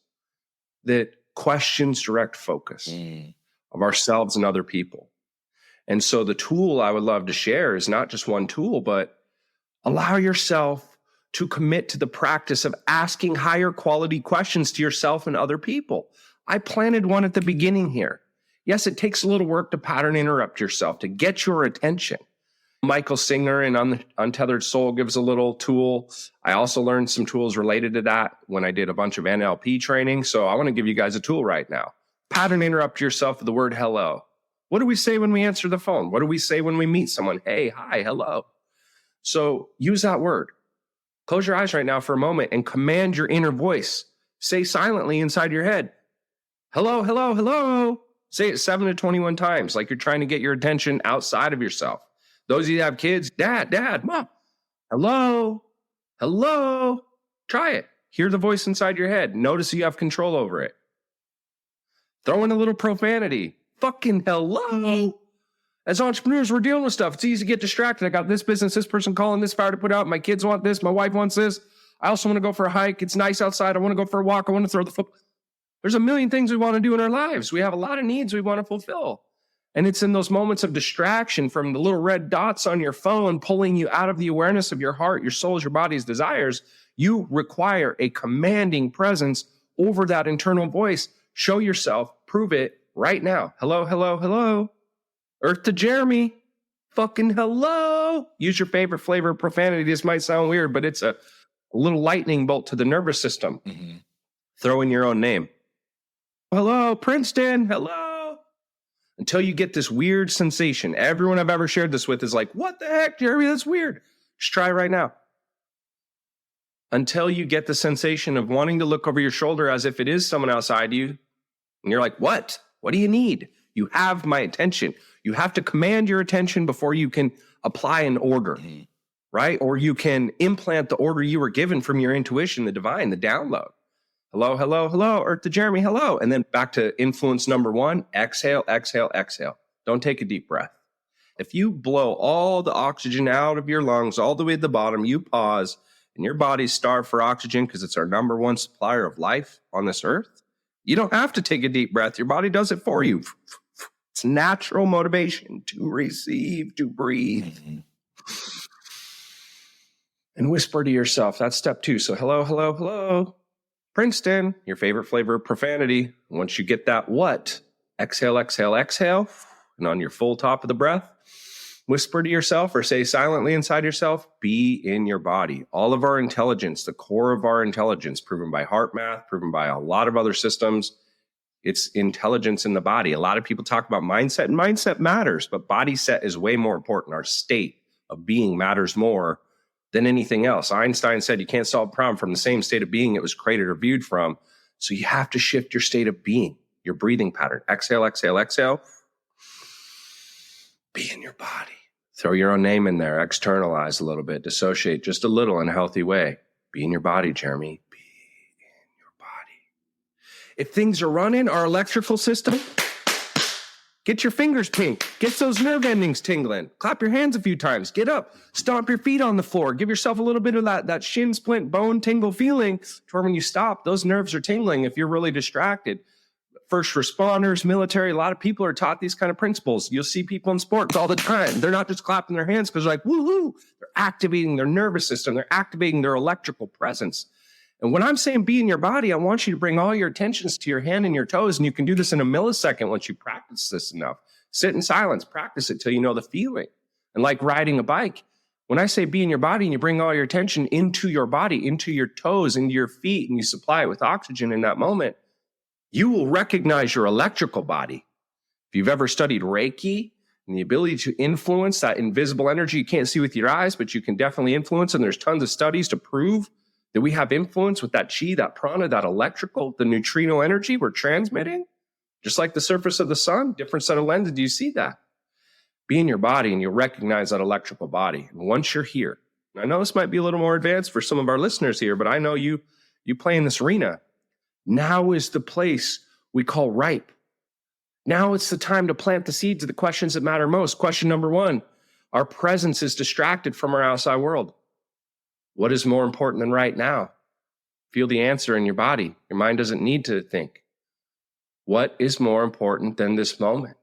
that questions direct focus of ourselves and other people. And so the tool I would love to share is not just one tool, but allow yourself to commit to the practice of asking higher quality questions to yourself and other people. I planted one at the beginning here. Yes, it takes a little work to pattern interrupt yourself, to get your attention. Michael Singer in Untethered Soul gives a little tool. I also learned some tools related to that when I did a bunch of NLP training. So I want to give you guys a tool right now. Pattern interrupt yourself with the word hello. What do we say when we answer the phone? What do we say when we meet someone? Hey, hi, hello. So use that word. Close your eyes right now for a moment and command your inner voice. Say silently inside your head, hello, hello, hello. Say it 7 to 21 times, like you're trying to get your attention outside of yourself. Those of you that have kids, dad, mom, hello, hello. Try it. Hear the voice inside your head. Notice you have control over it. Throw in a little profanity. Fucking hello. As entrepreneurs, we're dealing with stuff. It's easy to get distracted. I got this business, this person calling, this fire to put out. My kids want this. My wife wants this. I also want to go for a hike. It's nice outside. I want to go for a walk. I want to throw the football. There's a million things we want to do in our lives. We have a lot of needs we want to fulfill. And it's in those moments of distraction from the little red dots on your phone pulling you out of the awareness of your heart, your soul's, your body's desires. You require a commanding presence over that internal voice. Show yourself. Prove it right now. Hello, hello, hello. Earth to Jaramy. Fucking hello. Use your favorite flavor of profanity. This might sound weird, but it's a little lightning bolt to the nervous system. Throw in your own name. Hello, Princeton. Hello. Until you get this weird sensation. Everyone I've ever shared this with is like, what the heck, Jaramy? That's weird. Just try right now. Until you get the sensation of wanting to look over your shoulder as if it is someone outside you. And you're like, what? What do you need? You have my attention. You have to command your attention before you can apply an order, right? Or you can implant the order you were given from your intuition, the divine, the download. Hello, hello, hello. Earth to Jaramy, hello. And then back to influence number 1, exhale, exhale, exhale. Don't take a deep breath. If you blow all the oxygen out of your lungs all the way to the bottom, you pause, and your body's starved for oxygen because it's our number one supplier of life on this earth. You don't have to take a deep breath. Your body does it for you. It's natural motivation to receive, to breathe. And whisper to yourself. That's step 2. So hello, hello, hello. Princeton, your favorite flavor of profanity. Once you get that what, exhale, exhale, exhale. And on your full top of the breath, whisper to yourself or say silently inside yourself, be in your body. All of our intelligence, the core of our intelligence, proven by heart math, proven by a lot of other systems, it's intelligence in the body. A lot of people talk about mindset, and mindset matters, but body set is way more important. Our state of being matters more than anything else. Einstein said you can't solve a problem from the same state of being it was created or viewed from. So you have to shift your state of being, your breathing pattern. Exhale, exhale, exhale. Be in your body. Throw your own name in there. Externalize a little bit. Dissociate just a little in a healthy way. Be in your body, Jaramy. Be in your body. If things are running, our electrical system, get your fingers pink. Get those nerve endings tingling. Clap your hands a few times. Get up. Stomp your feet on the floor. Give yourself a little bit of that shin splint bone tingle feeling to where when you stop, those nerves are tingling if you're really distracted. First responders, military, a lot of people are taught these kind of principles. You'll see people in sports all the time. They're not just clapping their hands because they're like, woohoo. They're activating their nervous system. They're activating their electrical presence. And when I'm saying be in your body, I want you to bring all your attentions to your hand and your toes. And you can do this in a millisecond once you practice this enough. Sit in silence, practice it till you know the feeling. And like riding a bike, when I say be in your body and you bring all your attention into your body, into your toes, into your feet, and you supply it with oxygen in that moment, you will recognize your electrical body. If you've ever studied Reiki and the ability to influence that invisible energy you can't see with your eyes, but you can definitely influence, and there's tons of studies to prove that we have influence with that chi, that prana, that electrical, the neutrino energy we're transmitting, just like the surface of the sun, different set of lenses. Do you see that? Be in your body and you'll recognize that electrical body. And once you're here, and I know this might be a little more advanced for some of our listeners here, but I know you play in this arena. Now is the place we call ripe. Now it's the time to plant the seeds of the questions that matter most. Question number 1, our presence is distracted from our outside world. What is more important than right now? Feel the answer in your body. Your mind doesn't need to think. What is more important than this moment?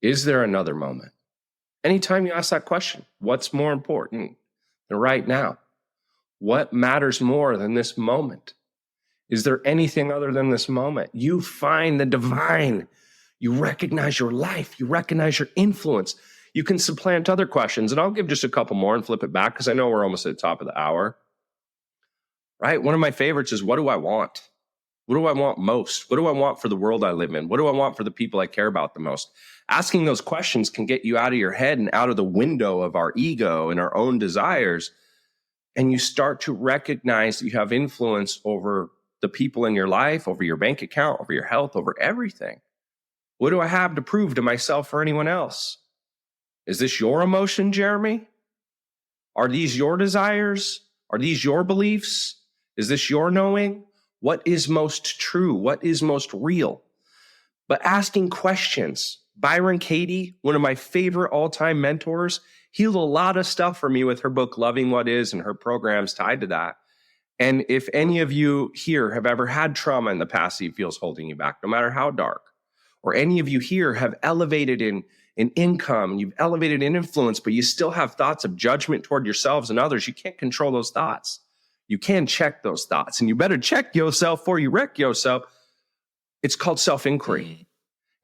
Is there another moment? Anytime you ask that question, what's more important than right now? What matters more than this moment? Is there anything other than this moment? You find the divine. You recognize your life. You recognize your influence. You can supplant other questions. And I'll give just a couple more and flip it back because I know we're almost at the top of the hour. Right? One of my favorites is, what do I want? What do I want most? What do I want for the world I live in? What do I want for the people I care about the most? Asking those questions can get you out of your head and out of the window of our ego and our own desires. And you start to recognize that you have influence over the people in your life, over your bank account, over your health, over everything. What do I have to prove to myself or anyone else? Is this your emotion, Jaramy? Are these your desires? Are these your beliefs? Is this your knowing? What is most true? What is most real? But asking questions. Byron Katie, one of my favorite all-time mentors, healed a lot of stuff for me with her book, Loving What Is, and her programs tied to that. And if any of you here have ever had trauma in the past that you feel is holding you back, no matter how dark, or any of you here have elevated in income, you've elevated in influence, but you still have thoughts of judgment toward yourselves and others, you can't control those thoughts. You can check those thoughts, and you better check yourself before you wreck yourself. It's called self-inquiry.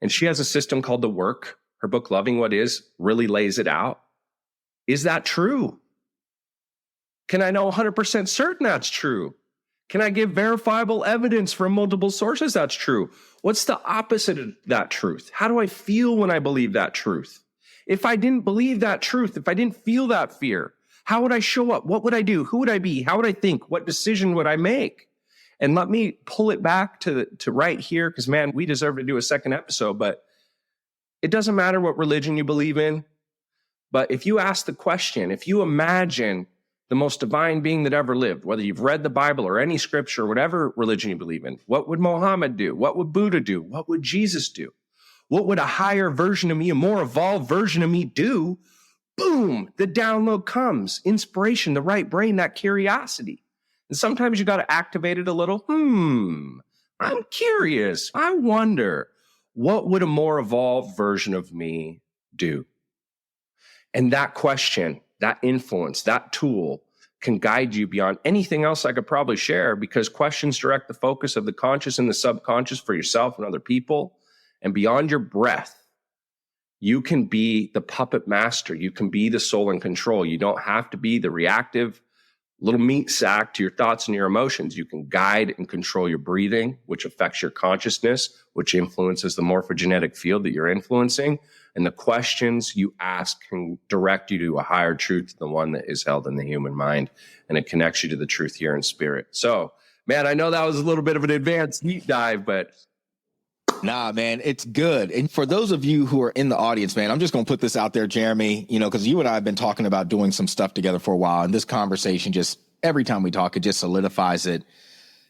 And she has a system called The Work. Her book, Loving What Is, really lays it out. Is that true? Can I know 100% certain that's true? Can I give verifiable evidence from multiple sources that's true? What's the opposite of that truth? How do I feel when I believe that truth? If I didn't believe that truth, if I didn't feel that fear, how would I show up? What would I do? Who would I be? How would I think? What decision would I make? And let me pull it back to right here, because, man, we deserve to do a second episode, but it doesn't matter what religion you believe in. But if you ask the question, if you imagine the most divine being that ever lived, whether you've read the Bible or any scripture, whatever religion you believe in, what would Muhammad do? What would Buddha do? What would Jesus do? What would a higher version of me, a more evolved version of me do? Boom, the download comes, inspiration, the right brain, that curiosity. And sometimes you got to activate it a little. I'm curious. I wonder, what would a more evolved version of me do? And that question, that influence, that tool can guide you beyond anything else I could probably share, because questions direct the focus of the conscious and the subconscious for yourself and other people. And beyond your breath, you can be the puppet master. You can be the soul in control. You don't have to be the reactive little meat sack to your thoughts and your emotions. You can guide and control your breathing, which affects your consciousness, which influences the morphogenetic field that you're influencing. And the questions you ask can direct you to a higher truth than the one that is held in the human mind. And it connects you to the truth here in spirit. So, man, I know that was a little bit of an advanced deep dive, but nah, man, it's good. And for those of you who are in the audience, man, I'm just going to put this out there, Jaramy, because you and I have been talking about doing some stuff together for a while. And this conversation just, every time we talk, it just solidifies it.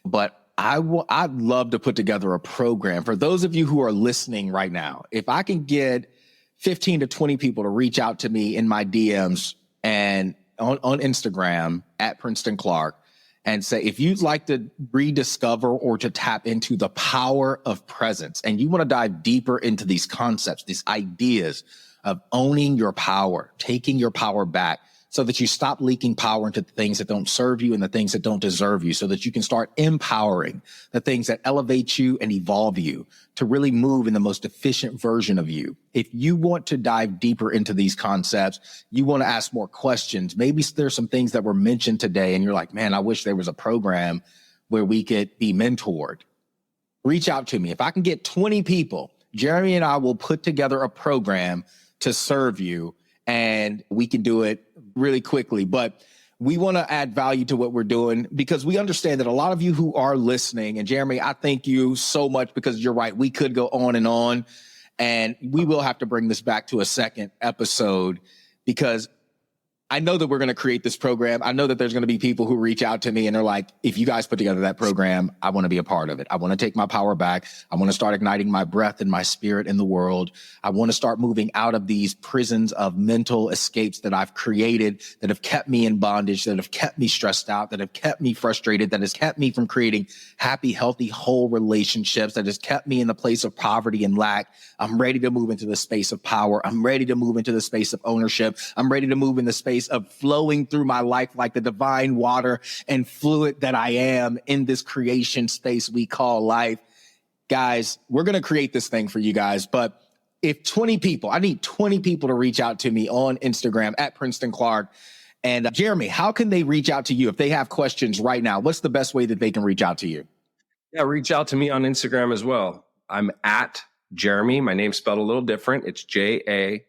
But I'd love to put together a program for those of you who are listening right now. If I can get 15 to 20 people to reach out to me in my DMs and on Instagram at Princeton Clark and say, if you'd like to rediscover or to tap into the power of presence, and you want to dive deeper into these concepts, these ideas of owning your power, taking your power back so that you stop leaking power into the things that don't serve you and the things that don't deserve you, so that you can start empowering the things that elevate you and evolve you to really move in the most efficient version of you. If you want to dive deeper into these concepts, you want to ask more questions, maybe there's some things that were mentioned today and you're like, man, I wish there was a program where we could be mentored. Reach out to me. If I can get 20 people, Jaramy and I will put together a program to serve you, and we can do it really quickly. But we want to add value to what we're doing, because we understand that a lot of you who are listening, and Jaramy, I thank you so much, because you're right. We could go on, and we will have to bring this back to a second episode, because I know that we're going to create this program. I know that there's going to be people who reach out to me and they're like, if you guys put together that program, I want to be a part of it. I want to take my power back. I want to start igniting my breath and my spirit in the world. I want to start moving out of these prisons of mental escapes that I've created, that have kept me in bondage, that have kept me stressed out, that have kept me frustrated, that has kept me from creating happy, healthy, whole relationships, that has kept me in the place of poverty and lack. I'm ready to move into the space of power. I'm ready to move into the space of ownership. I'm ready to move in the space of flowing through my life like the divine water and fluid that I am in this creation space we call life. Guys, we're going to create this thing for you guys. But if 20 people, I need 20 people to reach out to me on Instagram at Princeton Clark. And Jaramy, how can they reach out to you if they have questions right now? What's the best way that they can reach out to you? Yeah, reach out to me on Instagram as well. I'm at Jaramy. My name's spelled a little different. It's Jaramy.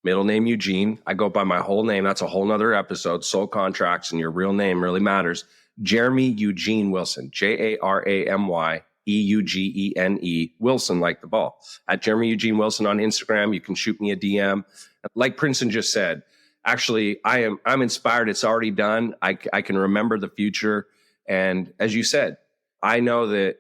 Middle name Eugene. I go by my whole name. That's a whole nother episode. Soul contracts and your real name really matters. Jaramy Eugene Wilson. Jaramy Eugene Wilson, like the ball. At Jaramy Eugene Wilson on Instagram. You can shoot me a DM. Like Princeton just said, actually, I'm inspired. It's already done. I can remember the future. And as you said, I know that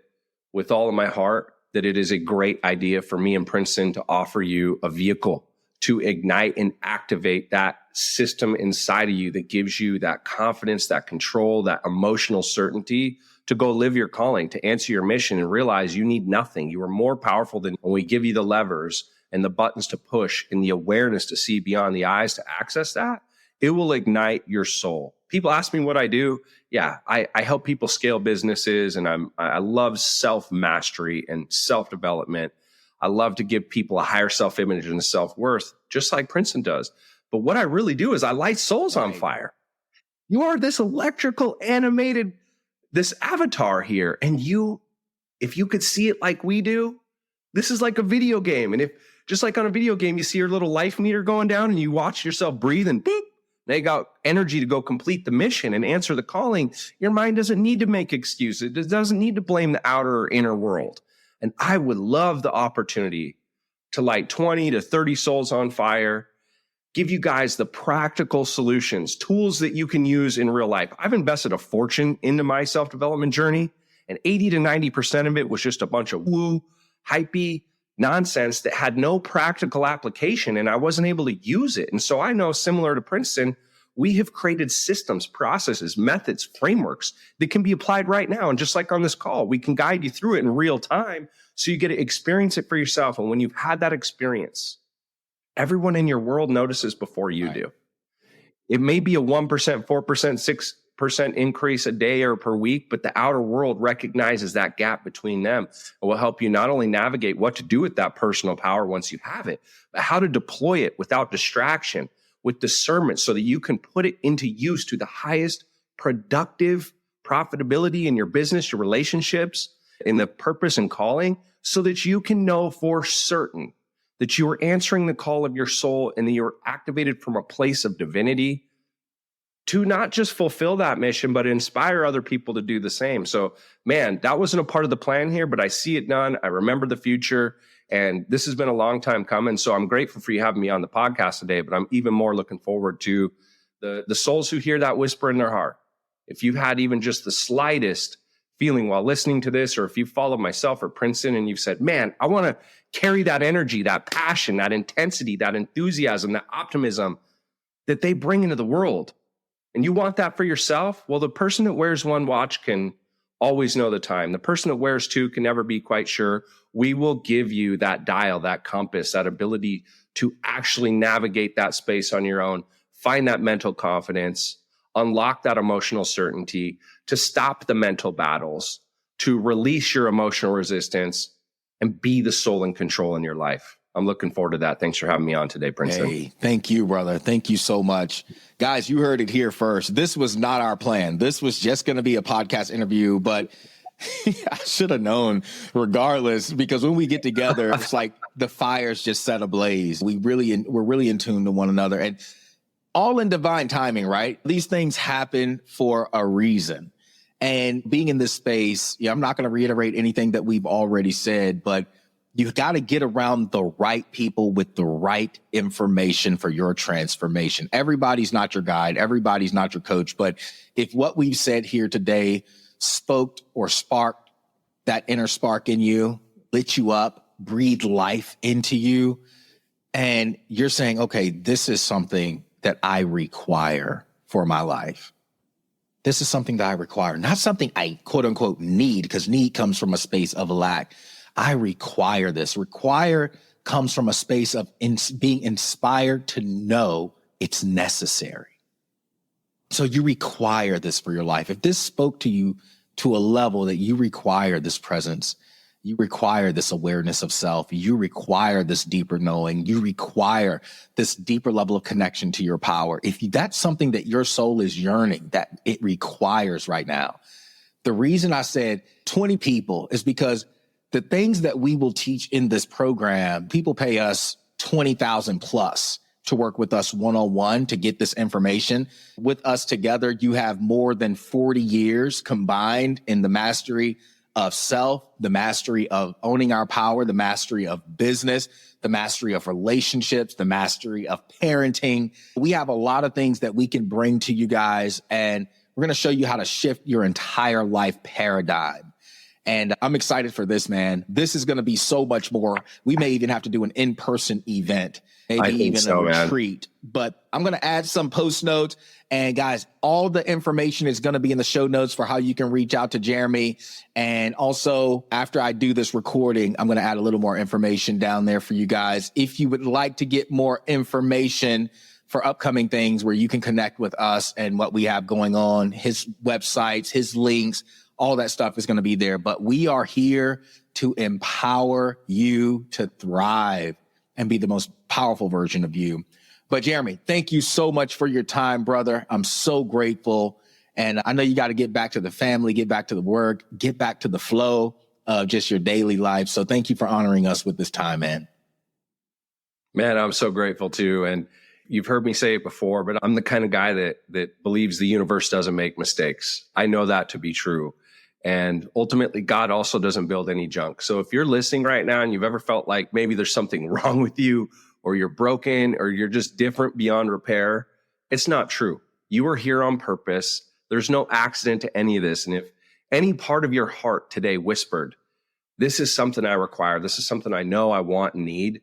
with all of my heart that it is a great idea for me and Princeton to offer you a vehicle to ignite and activate that system inside of you that gives you that confidence, that control, that emotional certainty to go live your calling, to answer your mission and realize you need nothing. You are more powerful than when we give you the levers and the buttons to push and the awareness to see beyond the eyes to access that. It will ignite your soul. People ask me what I do. Yeah, I help people scale businesses, and I love self-mastery and self-development. I love to give people a higher self-image and self-worth, just like Princeton does. But what I really do is I light souls on fire. You are this electrical, animated, this avatar here. And if you could see it like we do, this is like a video game. And if just like on a video game, you see your little life meter going down and you watch yourself breathe and boop, they got energy to go complete the mission and answer the calling. Your mind doesn't need to make excuses. It doesn't need to blame the outer or inner world. And I would love the opportunity to light 20 to 30 souls on fire give you guys the practical solutions, tools that you can use in real life. I've invested a fortune into my self-development journey, and 80 to 90% of it was just a bunch of woo, hypey nonsense that had no practical application, and I wasn't able to use it. And so I know, similar to Princeton, we have created systems, processes, methods, frameworks that can be applied right now. And just like on this call, we can guide you through it in real time so you get to experience it for yourself. And when you've had that experience, everyone in your world notices before you do. It may be a 1%, 4%, 6% increase a day or per week, but the outer world recognizes that gap between them. It will help you not only navigate what to do with that personal power once you have it, but how to deploy it without distraction, with discernment, so that you can put it into use to the highest productive profitability in your business, your relationships, in the purpose and calling, so that you can know for certain that you are answering the call of your soul and that you're activated from a place of divinity to not just fulfill that mission, but inspire other people to do the same. So, man, that wasn't a part of the plan here, but I see it done. I remember the future, and this has been a long time coming. So I'm grateful for you having me on the podcast today, but I'm even more looking forward to the souls who hear that whisper in their heart. If you've had even just the slightest feeling while listening to this, or if you follow myself or Princeton and you've said, man, I want to carry that energy, that passion, that intensity, that enthusiasm, that optimism that they bring into the world, and you want that for yourself, well, the person that wears one watch can always know the time. The person that wears two can never be quite sure. We will give you that dial, that compass, that ability to actually navigate that space on your own, find that mental confidence, unlock that emotional certainty, to stop the mental battles, to release your emotional resistance, and be the soul in control in your life. I'm looking forward to that. Thanks for having me on today, Princeton. Hey, thank you, brother. Thank you so much. Guys, you heard it here first. This was not our plan. This was just going to be a podcast interview, but I should have known regardless, because when we get together, it's like the fire's just set ablaze. We're really in tune to one another, and all in divine timing, right? These things happen for a reason. And being in this space, I'm not going to reiterate anything that we've already said, but you've got to get around the right people with the right information for your transformation. Everybody's not your guide. Everybody's not your coach. But if what we've said here today spoke or sparked that inner spark in you, lit you up, breathed life into you, and you're saying, okay, this is something that I require for my life. This is something that I require, not something I quote unquote need, because need comes from a space of lack. I require this. Require comes from a space of being inspired to know it's necessary. So you require this for your life. If this spoke to you to a level that you require this presence, you require this awareness of self, you require this deeper knowing, you require this deeper level of connection to your power. If that's something that your soul is yearning, that it requires right now. The reason I said 20 people is because the things that we will teach in this program, people pay us $20,000 plus to work with us one-on-one to get this information. With us together, you have more than 40 years combined in the mastery of self, the mastery of owning our power, the mastery of business, the mastery of relationships, the mastery of parenting. We have a lot of things that we can bring to you guys, and we're going to show you how to shift your entire life paradigm. And I'm excited for this, man. This is going to be so much more. We may even have to do an in-person event, maybe even a retreat. But I'm going to add some post notes. And guys, all the information is going to be in the show notes for how you can reach out to Jaramy. And also, after I do this recording, I'm going to add a little more information down there for you guys. If you would like to get more information for upcoming things where you can connect with us and what we have going on, his websites, his links, all that stuff is going to be there. But we are here to empower you to thrive and be the most powerful version of you. But Jaramy, thank you so much for your time, brother. I'm so grateful. And I know you got to get back to the family, get back to the work, get back to the flow of just your daily life. So thank you for honoring us with this time, man. Man, I'm so grateful too. And you've heard me say it before, but I'm the kind of guy that believes the universe doesn't make mistakes. I know that to be true. And ultimately, God also doesn't build any junk. So if you're listening right now and you've ever felt like maybe there's something wrong with you, or you're broken or you're just different beyond repair. It's not true. You are here on purpose. There's no accident to any of this. And if any part of your heart today whispered, this is something I require, this is something I know I want and need,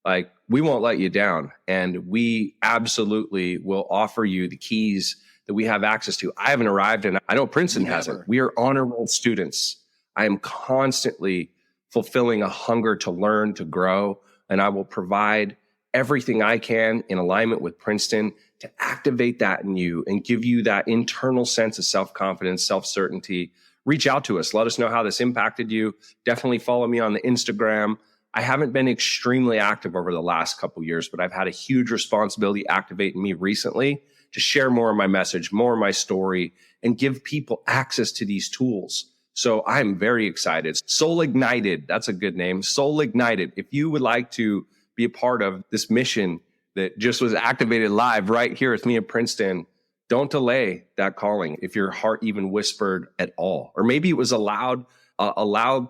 like, we won't let you down. And we absolutely will offer you the keys that we have access to. I haven't arrived, and I know Princeton hasn't. We are honor roll students. I am constantly fulfilling a hunger to learn, to grow, and I will provide everything I can in alignment with Princeton to activate that in you and give you that internal sense of self-confidence, self-certainty. Reach out to us. Let us know how this impacted you. Definitely follow me on the Instagram. I haven't been extremely active over the last couple of years, but I've had a huge responsibility activating me recently to share more of my message, more of my story, and give people access to these tools. So I'm very excited. Soul Ignited, that's a good name. Soul Ignited. If you would like to be a part of this mission that just was activated live right here with me at Princeton, don't delay that calling if your heart even whispered at all. Or maybe it was a loud,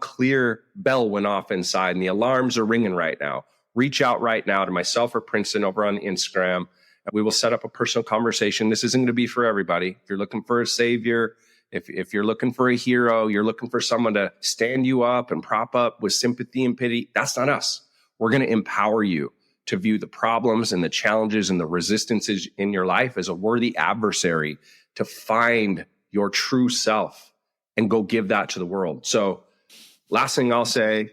clear bell went off inside and the alarms are ringing right now. Reach out right now to myself or Princeton over on Instagram. We will set up a personal conversation. This isn't going to be for everybody. If you're looking for a savior, if you're looking for a hero, you're looking for someone to stand you up and prop up with sympathy and pity, that's not us. We're going to empower you to view the problems and the challenges and the resistances in your life as a worthy adversary to find your true self and go give that to the world. So last thing I'll say,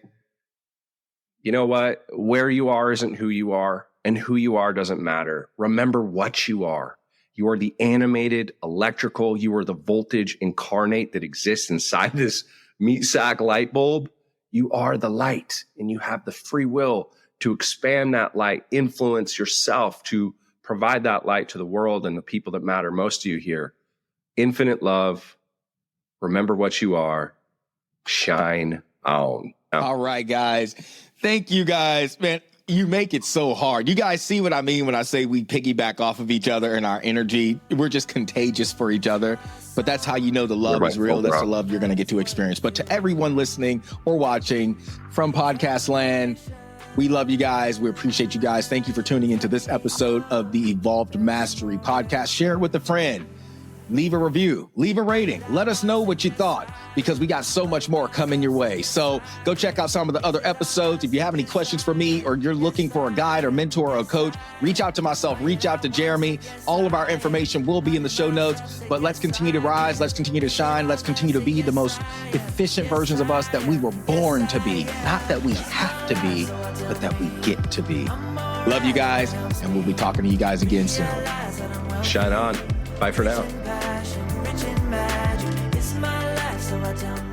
you know what? Where you are isn't who you are, and who you are doesn't matter. Remember what you are. You are the animated, electrical, you are the voltage incarnate that exists inside this meat sack light bulb. You are the light, and you have the free will to expand that light, influence yourself to provide that light to the world and the people that matter most to you here. Infinite love. Remember what you are. Shine on. All right, guys. Thank you, guys. Man, you make it so hard. You guys see what I mean when I say we piggyback off of each other and our energy. We're just contagious for each other. But that's how you know the love is real. That's the love you're going to get to experience. But to everyone listening or watching from podcast land, we love you guys. We appreciate you guys. Thank you for tuning into this episode of the Evolved Mastery podcast. Share it with a friend. Leave a review, leave a rating. Let us know what you thought, because we got so much more coming your way. So go check out some of the other episodes. If you have any questions for me, or you're looking for a guide or mentor or a coach, reach out to myself, reach out to Jaramy. All of our information will be in the show notes, but let's continue to rise. Let's continue to shine. Let's continue to be the most efficient versions of us that we were born to be. Not that we have to be, but that we get to be. Love you guys, and we'll be talking to you guys again soon. Shine on. Bye for now. Rich in magic, it's my life, so I tell